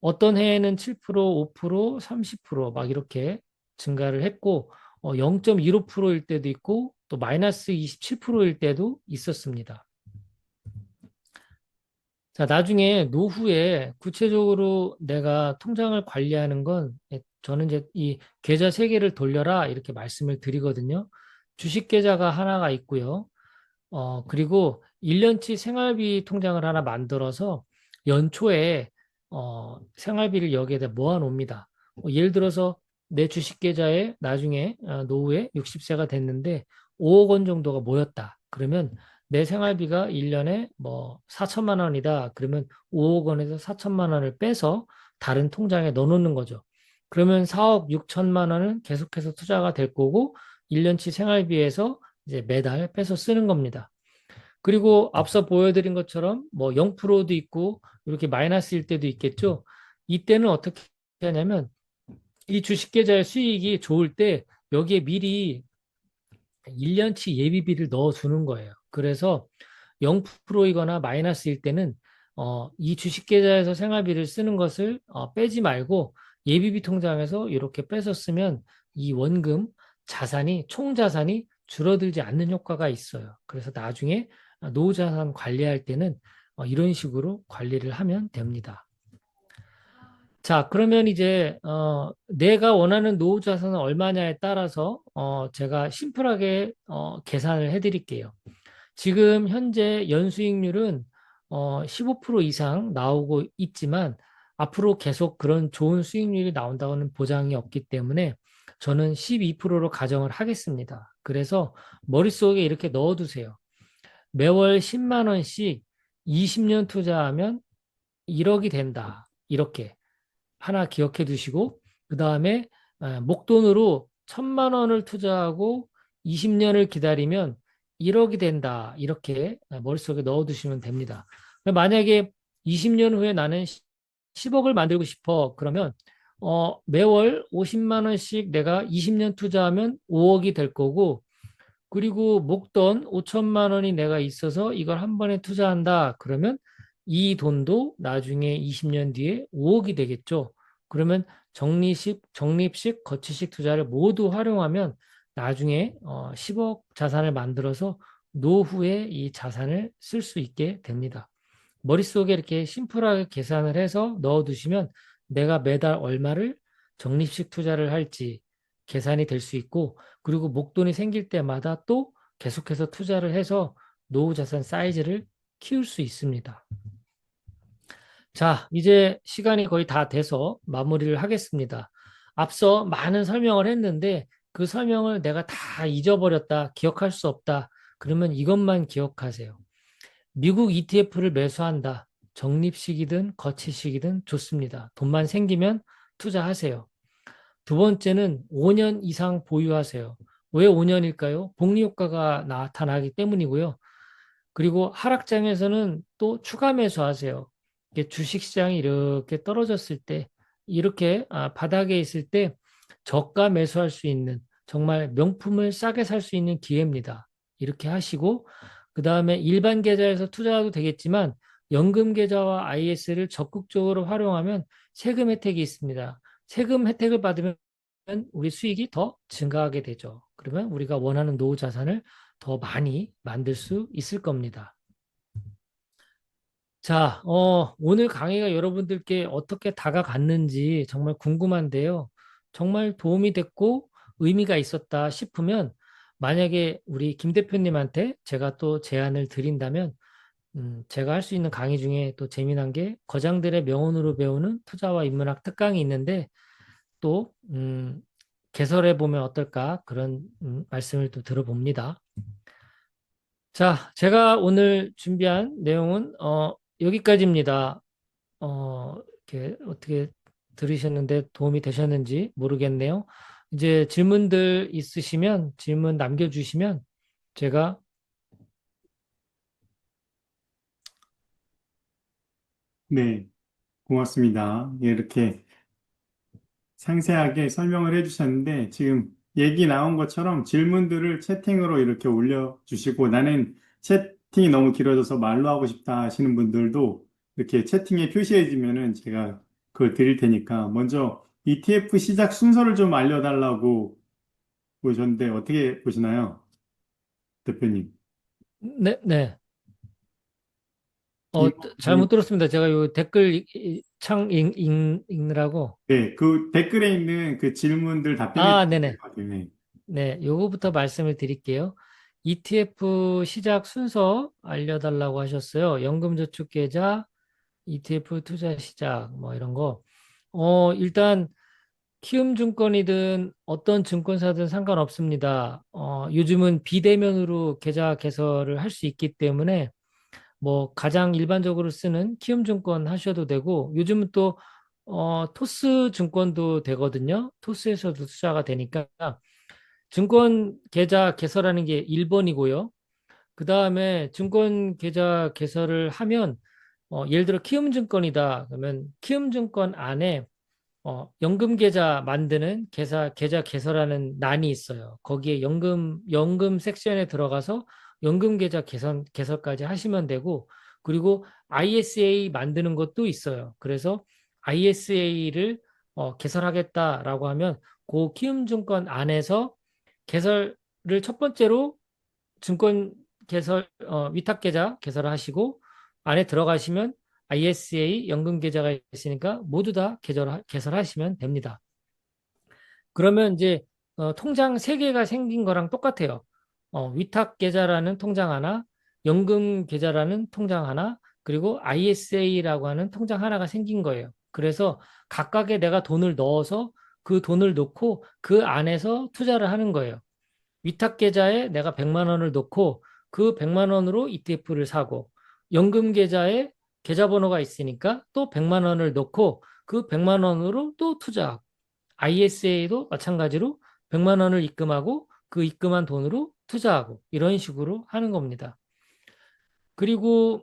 어떤 해에는 7%, 5%, 30%막 이렇게 증가를 했고 0.15%일 때도 있고 또 마이너스 27%일 때도 있었습니다. 자, 나중에 노후에 구체적으로 내가 통장을 관리하는 건 저는 이제 이 계좌 세 개를 돌려라 이렇게 말씀을 드리거든요. 주식 계좌가 하나가 있고요. 그리고 1년치 생활비 통장을 하나 만들어서 연초에 생활비를 여기에다 모아 놓습니다. 예를 들어서 내 주식 계좌에 나중에 노후에 60세가 됐는데 5억 원 정도가 모였다. 그러면 내 생활비가 1년에 뭐 4천만 원이다. 그러면 5억 원에서 4천만 원을 빼서 다른 통장에 넣어놓는 거죠. 그러면 4억 6천만 원은 계속해서 투자가 될 거고 1년치 생활비에서 이제 매달 빼서 쓰는 겁니다. 그리고 앞서 보여드린 것처럼 뭐 0%도 있고 이렇게 마이너스일 때도 있겠죠. 이때는 어떻게 하냐면 이 주식 계좌의 수익이 좋을 때 여기에 미리 1년치 예비비를 넣어주는 거예요. 그래서 0%이거나 마이너스일 때는 이 주식 계좌에서 생활비를 쓰는 것을 빼지 말고 예비비 통장에서 이렇게 빼서 쓰면 이 원금 자산이 총 자산이 줄어들지 않는 효과가 있어요. 그래서 나중에 노후 자산 관리할 때는 이런 식으로 관리를 하면 됩니다. 자, 그러면 이제 내가 원하는 노후 자산은 얼마냐에 따라서 제가 심플하게 계산을 해드릴게요. 지금 현재 연수익률은 15% 이상 나오고 있지만 앞으로 계속 그런 좋은 수익률이 나온다고는 보장이 없기 때문에 저는 12%로 가정을 하겠습니다. 그래서 머릿속에 이렇게 넣어두세요. 매월 10만 원씩 20년 투자하면 1억이 된다. 이렇게 하나 기억해 두시고 그 다음에 목돈으로 1,000만 원을 투자하고 20년을 기다리면 1억이 된다. 이렇게 머릿속에 넣어두시면 됩니다. 만약에 20년 후에 나는 10억을 만들고 싶어. 그러면 매월 50만 원씩 내가 20년 투자하면 5억이 될 거고 그리고 목돈 5천만 원이 내가 있어서 이걸 한 번에 투자한다. 그러면 이 돈도 나중에 20년 뒤에 5억이 되겠죠. 그러면 적립식, 거치식 투자를 모두 활용하면 나중에 10억 자산을 만들어서 노후에 이 자산을 쓸 수 있게 됩니다. 머릿속에 이렇게 심플하게 계산을 해서 넣어두시면 내가 매달 얼마를 적립식 투자를 할지 계산이 될 수 있고 그리고 목돈이 생길 때마다 또 계속해서 투자를 해서 노후 자산 사이즈를 키울 수 있습니다. 자, 이제 시간이 거의 다 돼서 마무리를 하겠습니다. 앞서 많은 설명을 했는데 그 설명을 내가 다 잊어버렸다, 기억할 수 없다. 그러면 이것만 기억하세요. 미국 ETF를 매수한다. 적립식이든 거치식이든 좋습니다. 돈만 생기면 투자하세요. 두 번째는 5년 이상 보유하세요. 왜 5년일까요? 복리효과가 나타나기 때문이고요. 그리고 하락장에서는 또 추가 매수하세요. 주식시장이 이렇게 떨어졌을 때, 이렇게 바닥에 있을 때 저가 매수할 수 있는 정말 명품을 싸게 살 수 있는 기회입니다. 이렇게 하시고, 그 다음에 일반 계좌에서 투자해도 되겠지만, 연금 계좌와 IS를 적극적으로 활용하면 세금 혜택이 있습니다. 세금 혜택을 받으면 우리 수익이 더 증가하게 되죠. 그러면 우리가 원하는 노후 자산을 더 많이 만들 수 있을 겁니다. 자, 오늘 강의가 여러분들께 어떻게 다가갔는지 정말 궁금한데요. 정말 도움이 됐고 의미가 있었다 싶으면 만약에 우리 김 대표님한테 제가 또 제안을 드린다면 제가 할 수 있는 강의 중에 또 재미난 게 거장들의 명언으로 배우는 투자와 인문학 특강이 있는데 또 개설해 보면 어떨까 그런 말씀을 또 들어봅니다. 자, 제가 오늘 준비한 내용은 여기까지입니다. 이렇게 어떻게 들으셨는데 도움이 되셨는지 모르겠네요. 이제 질문들 있으시면 질문 남겨주시면 제가 네, 고맙습니다. 예, 이렇게 상세하게 설명을 해주셨는데, 지금 얘기 나온 것처럼 질문들을 채팅으로 이렇게 올려주시고, 나는 채팅이 너무 길어져서 말로 하고 싶다 하시는 분들도 이렇게 채팅에 표시해주면은 제가 그걸 드릴 테니까, 먼저 ETF 시작 순서를 좀 알려달라고 보셨는데, 어떻게 보시나요, 대표님? 네, 네. 이거 잘못 들었습니다. 제가 요 댓글 창 읽느라고. 네, 그 댓글에 있는 그 질문들 답변해 주시면 될 네네. 것 같아요. 네. 네, 요거부터 말씀을 드릴게요. ETF 시작 순서 알려달라고 하셨어요. 연금저축계좌, ETF 투자 시작, 뭐 이런 거. 일단, 키움증권이든 어떤 증권사든 상관없습니다. 요즘은 비대면으로 계좌 개설을 할 수 있기 때문에 뭐 가장 일반적으로 쓰는 키움증권 하셔도 되고 요즘은 또 토스 증권도 되거든요. 토스에서도 투자가 되니까 증권 계좌 개설하는 게 1번이고요. 그 다음에 증권 계좌 개설을 하면 예를 들어 키움증권이다. 그러면 키움증권 안에 연금 계좌 만드는 계좌 개설하는欄이 있어요. 거기에 연금 섹션에 들어가서 연금 계좌 개설까지 하시면 되고, 그리고 ISA 만드는 것도 있어요. 그래서 ISA를 개설하겠다라고 하면 그 키움증권 안에서 개설을 첫 번째로 증권 개설, 위탁계좌 개설을 하시고 안에 들어가시면 ISA 연금계좌가 있으니까 모두 다 개설하시면 됩니다. 그러면 이제 통장 세개가 생긴 거랑 똑같아요. 위탁계좌라는 통장 하나, 연금계좌라는 통장 하나, 그리고 ISA라고 하는 통장 하나가 생긴 거예요. 그래서 각각에 내가 돈을 넣어서 그 돈을 넣고 그 안에서 투자를 하는 거예요. 위탁계좌에 내가 100만 원을 넣고 그 100만 원으로 ETF를 사고 연금계좌에 계좌번호가 있으니까 또 100만 원을 넣고 그 100만 원으로 또 투자하고 ISA도 마찬가지로 100만 원을 입금하고 그 입금한 돈으로 투자하고 이런 식으로 하는 겁니다. 그리고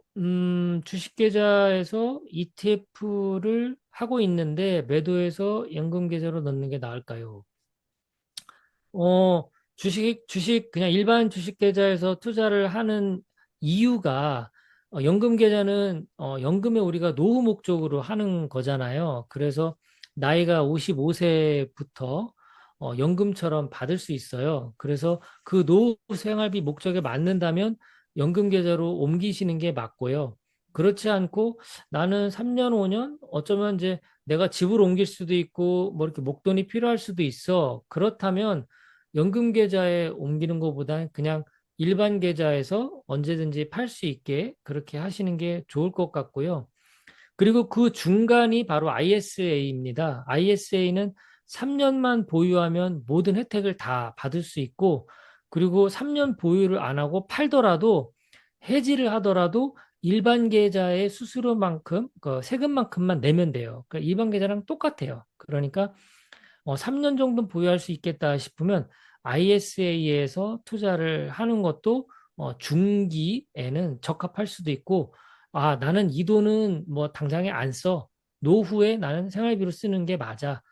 주식계좌에서 ETF를 하고 있는데 매도해서 연금계좌로 넣는 게 나을까요? 그냥 일반 주식 계좌에서 투자를 하는 이유가 연금 계좌는 연금에 우리가 노후 목적으로 하는 거잖아요. 그래서 나이가 55세부터 연금처럼 받을 수 있어요. 그래서 그 노후 생활비 목적에 맞는다면 연금 계좌로 옮기시는 게 맞고요. 그렇지 않고 나는 3년, 5년 어쩌면 이제 내가 집을 옮길 수도 있고 뭐 이렇게 목돈이 필요할 수도 있어. 그렇다면 연금 계좌에 옮기는 것보다 그냥 일반 계좌에서 언제든지 팔 수 있게 그렇게 하시는 게 좋을 것 같고요. 그리고 그 중간이 바로 ISA입니다. ISA는 3년만 보유하면 모든 혜택을 다 받을 수 있고, 그리고 3년 보유를 안 하고 팔더라도 해지를 하더라도 일반 계좌의 수수료만큼, 그 세금만큼만 내면 돼요. 그러니까 일반 계좌랑 똑같아요. 그러니까 3년 정도 보유할 수 있겠다 싶으면 ISA에서 투자를 하는 것도 중기에는 적합할 수도 있고, 아, 나는 이 돈은 뭐 당장에 안 써. 노후에 나는 생활비로 쓰는 게 맞아.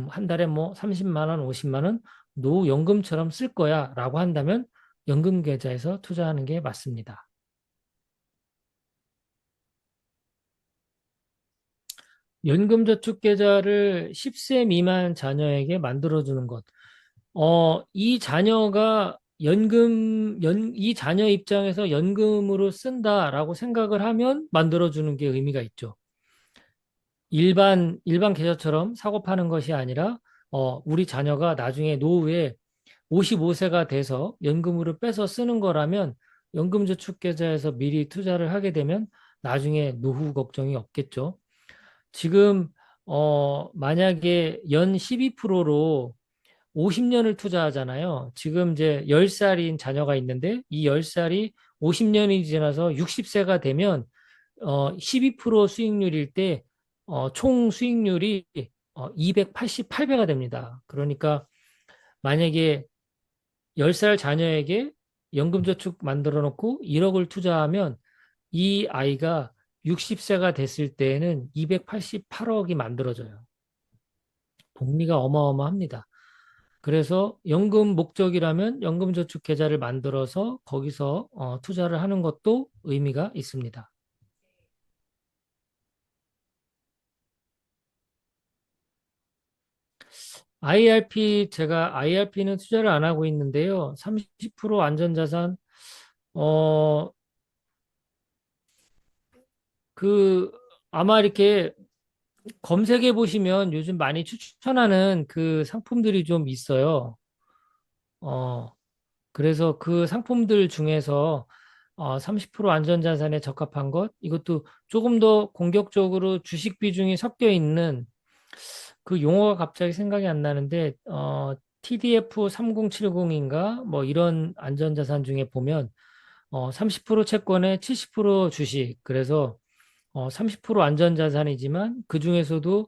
한 달에 뭐 30만 원, 50만 원 노후연금처럼 쓸 거야 라고 한다면 연금 계좌에서 투자하는 게 맞습니다. 연금저축계좌를 10세 미만 자녀에게 만들어주는 것. 이 자녀가 이 자녀 입장에서 연금으로 쓴다라고 생각을 하면 만들어주는 게 의미가 있죠. 일반 계좌처럼 사고 파는 것이 아니라, 우리 자녀가 나중에 노후에 55세가 돼서 연금으로 빼서 쓰는 거라면 연금저축계좌에서 미리 투자를 하게 되면 나중에 노후 걱정이 없겠죠. 지금, 만약에 연 12%로 50년을 투자하잖아요. 지금 이제 10살인 자녀가 있는데 이 10살이 50년이 지나서 60세가 되면 12% 수익률일 때 총 수익률이 288배가 됩니다. 그러니까 만약에 10살 자녀에게 연금저축 만들어 놓고 1억을 투자하면 이 아이가 60세가 됐을 때에는 288억이 만들어져요. 복리가 어마어마합니다. 그래서 연금 목적이라면 연금저축 계좌를 만들어서 거기서 투자를 하는 것도 의미가 있습니다. 제가 IRP는 투자를 안 하고 있는데요. 30% 안전자산, 어, 그, 아마 이렇게 검색해 보시면 요즘 많이 추천하는 그 상품들이 좀 있어요. 어, 그래서 그 상품들 중에서 30% 안전자산에 적합한 것, 이것도 조금 더 공격적으로 주식 비중이 섞여 있는 그 용어가 갑자기 생각이 안 나는데, TDF 3070인가? 뭐 이런 안전자산 중에 보면, 30% 채권에 70% 주식. 그래서 30% 안전자산이지만 그 중에서도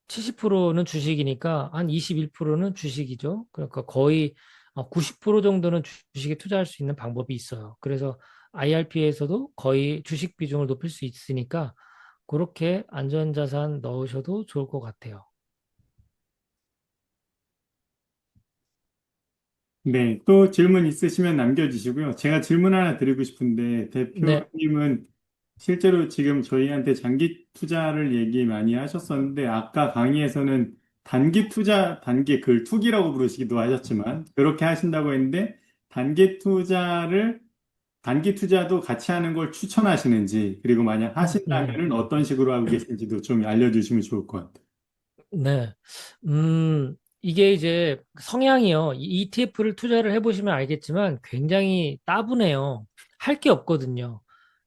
70%는 주식이니까 한 21%는 주식이죠. 그러니까 거의 90% 정도는 주식에 투자할 수 있는 방법이 있어요. 그래서 IRP에서도 거의 주식 비중을 높일 수 있으니까 그렇게 안전자산 넣으셔도 좋을 것 같아요. 네, 또 질문 있으시면 남겨주시고요. 제가 질문 하나 드리고 싶은데, 네, 대표님은 실제로 지금 저희한테 장기 투자를 얘기 많이 하셨었는데, 아까 강의에서는 단기 투자, 단기 그 투기라고 부르시기도 하셨지만 그렇게 하신다고 했는데 단기 투자를 단기 투자도 같이 하는 걸 추천하시는지 그리고 만약 하신다면은 어떤 식으로 하고 계신지도 좀 알려주시면 좋을 것 같아요. 네. 이게 이제 성향이요. ETF를 투자를 해보시면 알겠지만 굉장히 따분해요. 할 게 없거든요.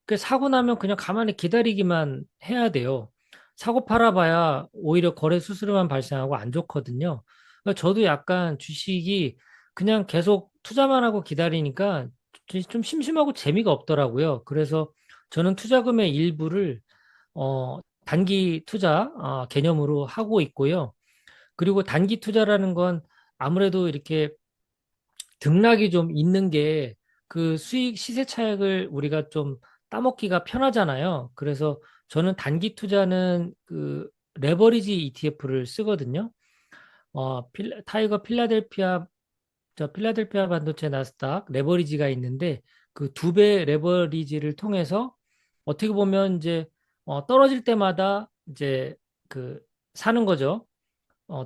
그 사고 나면 그냥 가만히 기다리기만 해야 돼요. 사고 팔아봐야 오히려 거래 수수료만 발생하고 안 좋거든요. 그러니까 저도 약간 주식이 그냥 계속 투자만 하고 기다리니까 좀 심심하고 재미가 없더라고요. 그래서 저는 투자금의 일부를 단기 투자 개념으로 하고 있고요. 그리고 단기 투자라는 건 아무래도 이렇게 등락이 좀 있는 게 그 수익 시세 차익을 우리가 좀 따먹기가 편하잖아요. 그래서 저는 단기 투자는 그 레버리지 ETF를 쓰거든요. 타이거 필라델피아 반도체 나스닥 레버리지가 있는데 그 두 배 레버리지를 통해서 어떻게 보면 이제 떨어질 때마다 이제 그 사는 거죠.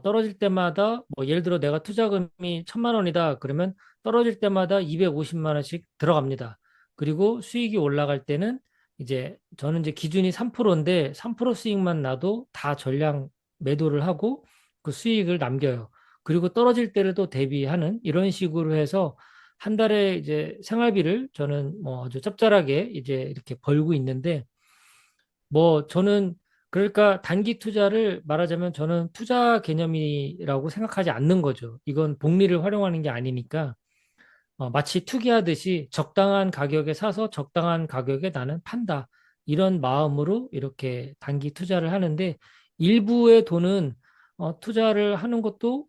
떨어질 때마다 뭐 예를 들어 내가 투자금이 1,000만 원이다. 그러면 떨어질 때마다 250만 원씩 들어갑니다. 그리고 수익이 올라갈 때는 이제 저는 이제 기준이 3%인데 3% 수익만 나도 다 전량 매도를 하고 그 수익을 남겨요. 그리고 떨어질 때를 또 대비하는 이런 식으로 해서 한 달에 이제 생활비를 저는 뭐 아주 짭짤하게 이제 이렇게 벌고 있는데 뭐 저는 그러니까 단기 투자를 말하자면 저는 투자 개념이라고 생각하지 않는 거죠. 이건 복리를 활용하는 게 아니니까 마치 투기하듯이 적당한 가격에 사서 적당한 가격에 나는 판다. 이런 마음으로 이렇게 단기 투자를 하는데 일부의 돈은 투자를 하는 것도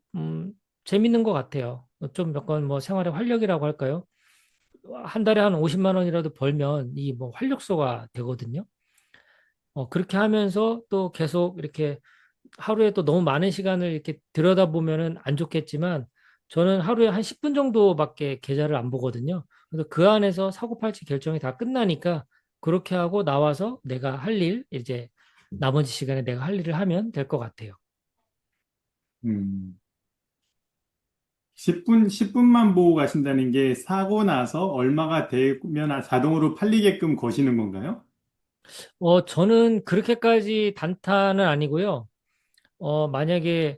재밌는 것 같아요. 좀 약간 뭐 생활의 활력이라고 할까요? 한 달에 한 50만 원이라도 벌면 이 뭐 활력소가 되거든요. 그렇게 하면서 또 계속 이렇게 하루에 또 너무 많은 시간을 이렇게 들여다보면은 안 좋겠지만 저는 하루에 한 10분 정도밖에 계좌를 안 보거든요. 그래서 그 안에서 사고팔지 결정이 다 끝나니까 그렇게 하고 나와서 내가 할 일, 이제 나머지 시간에 내가 할 일을 하면 될 것 같아요. 음, 10분만 보고 가신다는 게 사고 나서 얼마가 되면 자동으로 팔리게끔 거시는 건가요? 저는 그렇게까지 단타는 아니고요. 만약에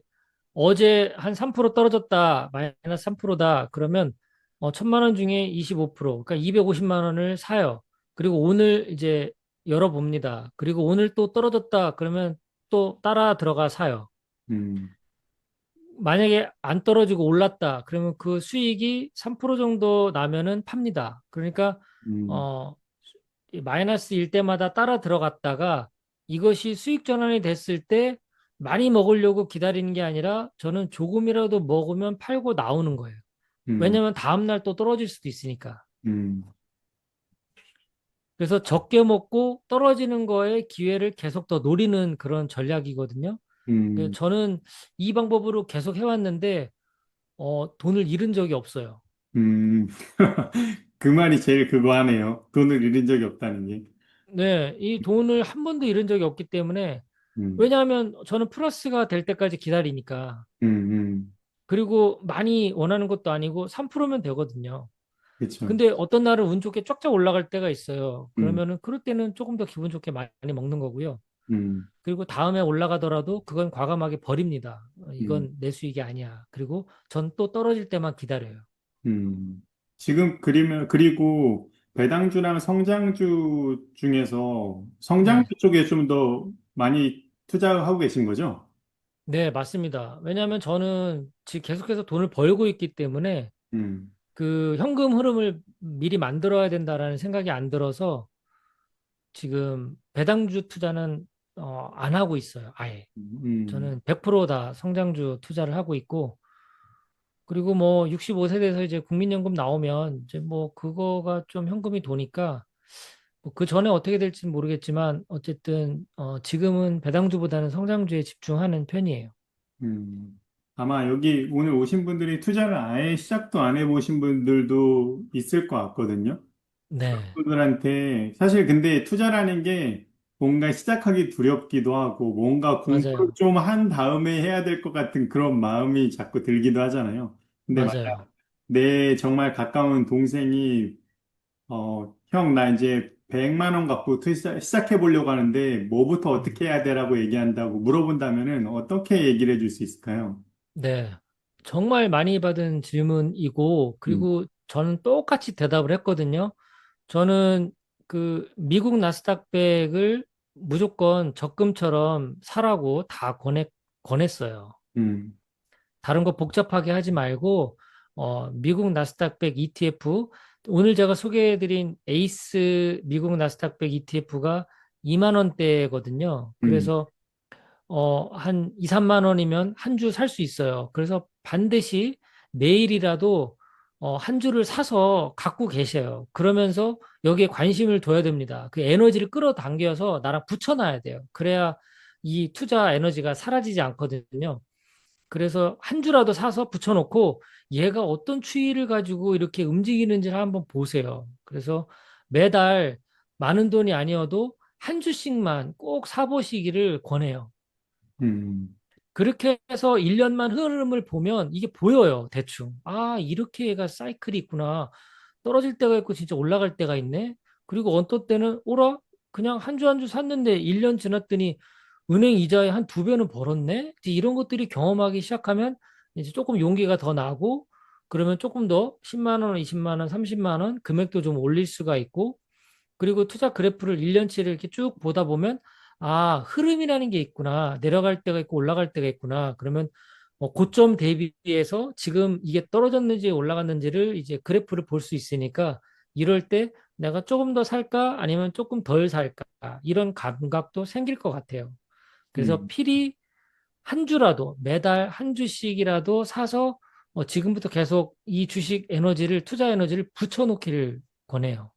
어제 한 3% 떨어졌다, 마이너스 3%다, 그러면 1,000만 원 중에 25%, 그러니까 250만 원을 사요. 그리고 오늘 이제 열어봅니다. 그리고 오늘 또 떨어졌다, 그러면 또 따라 들어가 사요. 음, 만약에 안 떨어지고 올랐다, 그러면 그 수익이 3% 정도 나면은 팝니다. 그러니까, 음, 어, 이 마이너스일 때마다 따라 들어갔다가 이것이 수익 전환이 됐을 때 많이 먹으려고 기다리는 게 아니라 저는 조금이라도 먹으면 팔고 나오는 거예요. 음, 왜냐하면 다음날 또 떨어질 수도 있으니까. 음, 그래서 적게 먹고 떨어지는 거에 기회를 계속 더 노리는 그런 전략이거든요. 그래서 음, 저는 이 방법으로 계속 해왔는데 돈을 잃은 적이 없어요. 음. 그 말이 제일 그거 하네요. 돈을 잃은 적이 없다는 게. 네, 이 돈을 한 번도 잃은 적이 없기 때문에 음, 왜냐하면 저는 플러스가 될 때까지 기다리니까. 음, 그리고 많이 원하는 것도 아니고 3%면 되거든요. 그렇죠. 근데 어떤 날은 운 좋게 쫙쫙 올라갈 때가 있어요. 음, 그러면은 그럴 때는 조금 더 기분 좋게 많이 먹는 거고요. 음, 그리고 다음에 올라가더라도 그건 과감하게 버립니다. 음, 이건 내 수익이 아니야. 그리고 전 또 떨어질 때만 기다려요. 지금 그리고 배당주랑 성장주 중에서 네. 성장주 쪽에 좀 더 많이 투자하고 계신 거죠? 네, 맞습니다. 왜냐하면 저는 지금 계속해서 돈을 벌고 있기 때문에 음, 그 현금 흐름을 미리 만들어야 된다라는 생각이 안 들어서 지금 배당주 투자는 안 하고 있어요. 아예. 음, 저는 100%다 성장주 투자를 하고 있고, 그리고 뭐 65세대에서 이제 국민연금 나오면 이제 뭐 그거가 좀 현금이 도니까 뭐그 전에 어떻게 될지는 모르겠지만 어쨌든 지금은 배당주보다는 성장주에 집중하는 편이에요. 음. 아마 여기 오늘 오신 분들이 투자를 아예 시작도 안 해보신 분들도 있을 것 같거든요. 네, 분들한테 사실 근데 투자라는 게 뭔가 시작하기 두렵기도 하고 뭔가 공부를 맞아요. 좀 한 다음에 해야 될 것 같은 그런 마음이 자꾸 들기도 하잖아요. 근데 맞아. 맞아요. 내 정말 가까운 동생이 형, 나 이제 100만 원 갖고 시작해 보려고 하는데 뭐부터 음. 어떻게 해야 되라고 얘기한다고 물어본다면은 어떻게 얘기를 해줄 수 있을까요? 네. 정말 많이 받은 질문이고, 음, 그리고 저는 똑같이 대답을 했거든요. 저는 그 미국 나스닥백을 무조건 적금처럼 사라고 다 권했어요. 음, 다른 거 복잡하게 하지 말고, 미국 나스닥백 ETF, 오늘 제가 소개해드린 에이스 미국 나스닥백 ETF가 2만 원대거든요. 음, 그래서 한 2, 3만 원이면 한 주 살 수 있어요. 그래서 반드시 내일이라도 한 주를 사서 갖고 계셔요. 그러면서 여기에 관심을 둬야 됩니다. 그 에너지를 끌어당겨서 나랑 붙여놔야 돼요. 그래야 이 투자 에너지가 사라지지 않거든요. 그래서 한 주라도 사서 붙여놓고 얘가 어떤 추이를 가지고 이렇게 움직이는지를 한번 보세요. 그래서 매달 많은 돈이 아니어도 한 주씩만 꼭 사보시기를 권해요. 음, 그렇게 해서 1년만 흐름을 보면 이게 보여요, 대충. 아, 이렇게 얘가 사이클이 있구나. 떨어질 때가 있고 진짜 올라갈 때가 있네. 그리고 어떤 때는, 오라? 그냥 한 주 한 주 샀는데 1년 지났더니 은행 이자에 한 두 배는 벌었네? 이제 이런 것들이 경험하기 시작하면 이제 조금 용기가 더 나고, 그러면 조금 더 10만 원, 20만 원, 30만 원 금액도 좀 올릴 수가 있고, 그리고 투자 그래프를 1년치를 이렇게 쭉 보다 보면, 아, 흐름이라는 게 있구나. 내려갈 때가 있고 올라갈 때가 있구나. 그러면 고점 대비해서 지금 이게 떨어졌는지 올라갔는지를 이제 그래프를 볼 수 있으니까, 이럴 때 내가 조금 더 살까 아니면 조금 덜 살까, 이런 감각도 생길 것 같아요. 그래서 음, 필히 한 주라도, 매달 한 주씩이라도 사서 지금부터 계속 이 주식 에너지를, 투자 에너지를 붙여놓기를 권해요.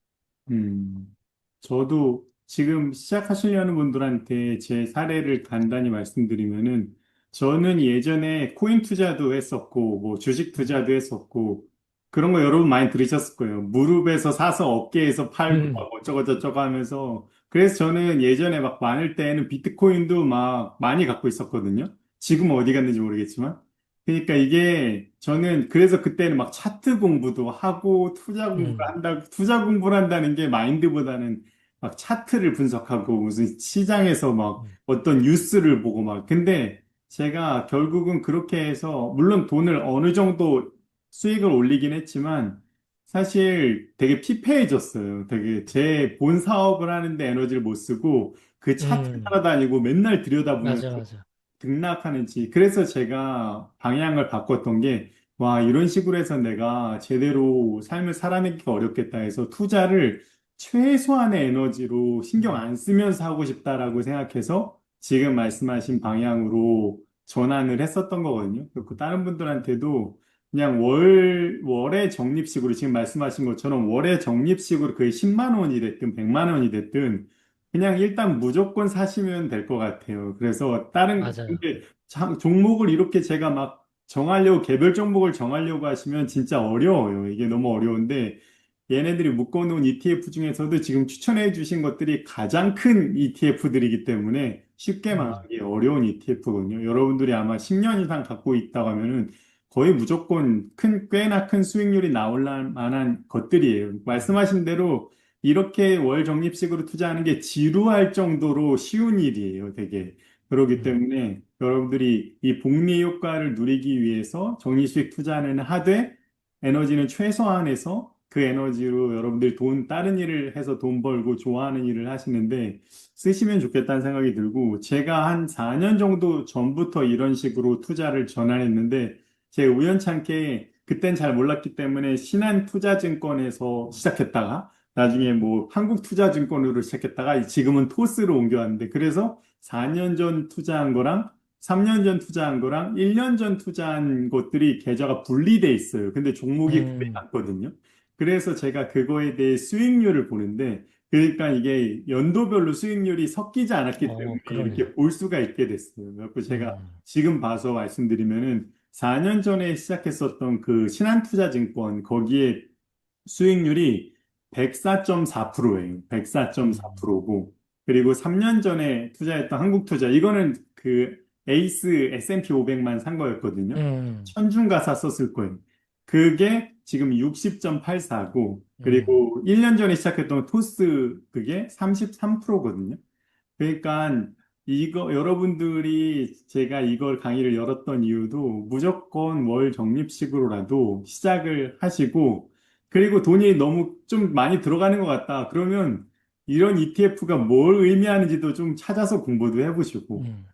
음. 저도 지금 시작하시려는 분들한테 제 사례를 간단히 말씀드리면은 저는 예전에 코인 투자도 했었고 뭐 주식 투자도 했었고 그런 거 여러분 많이 들으셨을 거예요. 무릎에서 사서 어깨에서 팔고 막 음, 어쩌고 저쩌고 하면서 그래서 저는 예전에 막 많을 때는 비트코인도 막 많이 갖고 있었거든요. 지금 어디 갔는지 모르겠지만. 그러니까 이게 저는 그래서 그때는 막 차트 공부도 하고 음, 투자 공부를 한다는 게 마인드보다는 막 차트를 분석하고 무슨 시장에서 막 음, 어떤 뉴스를 보고 막 근데 제가 결국은 그렇게 해서 물론 돈을 어느 정도 수익을 올리긴 했지만 사실 되게 피폐해졌어요. 되게 제 본 사업을 하는데 에너지를 못 쓰고 그 차트 음, 따라다니고 맨날 맞아, 들여다보면서 맞아. 등락하는지. 그래서 제가 방향을 바꿨던 게, 와, 이런 식으로 해서 내가 제대로 삶을 살아내기가 어렵겠다 해서 투자를 최소한의 에너지로 신경 음, 안 쓰면서 하고 싶다라고 생각해서 지금 말씀하신 방향으로 전환을 했었던 거거든요. 그리고 다른 분들한테도 그냥 월의 적립식으로 지금 말씀하신 것처럼 월의 적립식으로 그게 10만 원이 됐든 100만 원이 됐든 그냥 일단 무조건 사시면 될 것 같아요. 그래서 맞아요. 근데 종목을 이렇게 제가 막 개별 종목을 정하려고 하시면 진짜 어려워요. 이게 너무 어려운데, 얘네들이 묶어놓은 ETF 중에서도 지금 추천해 주신 것들이 가장 큰 ETF들이기 때문에 쉽게 음, 말하기 어려운 ETF거든요. 여러분들이 아마 10년 이상 갖고 있다고 하면은 거의 무조건 꽤나 큰 수익률이 나올 만한 것들이에요. 음, 말씀하신 대로 이렇게 월 적립식으로 투자하는 게 지루할 정도로 쉬운 일이에요, 되게. 그렇기 음, 때문에 여러분들이 이 복리 효과를 누리기 위해서 적립식 투자는 하되 에너지는 최소한해서 그 에너지로 여러분들이 다른 일을 해서 돈 벌고 좋아하는 일을 하시는데 쓰시면 좋겠다는 생각이 들고 제가 한 4년 정도 전부터 이런 식으로 투자를 전환했는데 제 우연찮게 그땐 잘 몰랐기 때문에 신한투자증권에서 시작했다가 나중에 뭐 한국투자증권으로 시작했다가 지금은 토스로 옮겨왔는데 그래서 4년 전 투자한 거랑 3년 전 투자한 거랑 1년 전 투자한 것들이 계좌가 분리돼 있어요. 근데 종목이 거의 음, 같거든요. 그래서 제가 그거에 대해 수익률을 보는데 그러니까 이게 연도별로 수익률이 섞이지 않았기 때문에 그러네요. 이렇게 볼 수가 있게 됐어요. 그래서 제가 음, 지금 봐서 말씀드리면은 4년 전에 시작했었던 그 신한투자증권 거기에 수익률이 104.4%예요. 음, 104.4%고 그리고 3년 전에 투자했던 한국투자, 이거는 그 에이스 S&P 500만 산 거였거든요. 음, 천중가사 썼을 거예요. 그게 지금 60.84고, 음, 그리고 1년 전에 시작했던 토스 그게 33%거든요. 그러니까 이거 여러분들이 제가 이걸 강의를 열었던 이유도 무조건 월 적립식으로라도 시작을 하시고 그리고 돈이 너무 좀 많이 들어가는 것 같다. 그러면 이런 ETF가 뭘 의미하는지도 좀 찾아서 공부도 해보시고 음,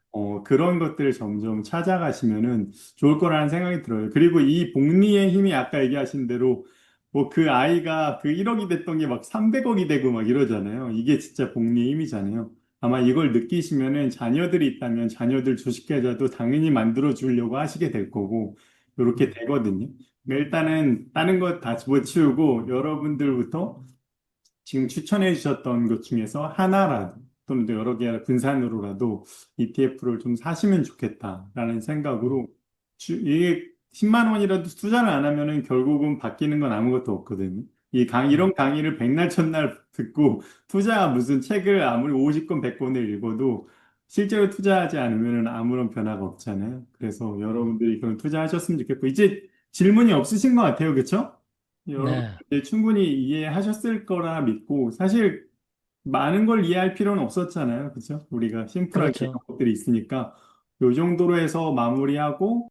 그런 것들을 점점 찾아가시면은 좋을 거라는 생각이 들어요. 그리고 이 복리의 힘이 아까 얘기하신 대로 뭐 그 아이가 그 1억이 됐던 게 막 300억이 되고 막 이러잖아요. 이게 진짜 복리의 힘이잖아요. 아마 이걸 느끼시면은 자녀들이 있다면 자녀들 주식 계좌도 당연히 만들어 주려고 하시게 될 거고 이렇게 음, 되거든요. 그러니까 일단은 다른 것 다 집어치우고 여러분들부터 지금 추천해 주셨던 것 중에서 하나라도 또는 또 여러 개 분산으로라도 ETF를 좀 사시면 좋겠다라는 음, 생각으로 이게 10만 원이라도 투자를 안 하면은 결국은 바뀌는 건 아무것도 없거든요. 음, 이런 강의를 백날 첫날 듣고 투자 무슨 책을 아무리 50권 100권을 읽어도 실제로 투자하지 않으면 아무런 변화가 없잖아요. 그래서 음. 여러분들이 그런 투자하셨으면 좋겠고 이제 질문이 없으신 것 같아요. 그렇죠? 여러분 네, 들 충분히 이해하셨을 거라 믿고 사실 많은 걸 이해할 필요는 없었잖아요. 그죠? 우리가 심플하게 이런 그렇죠. 것들이 있으니까 요 정도로 해서 마무리하고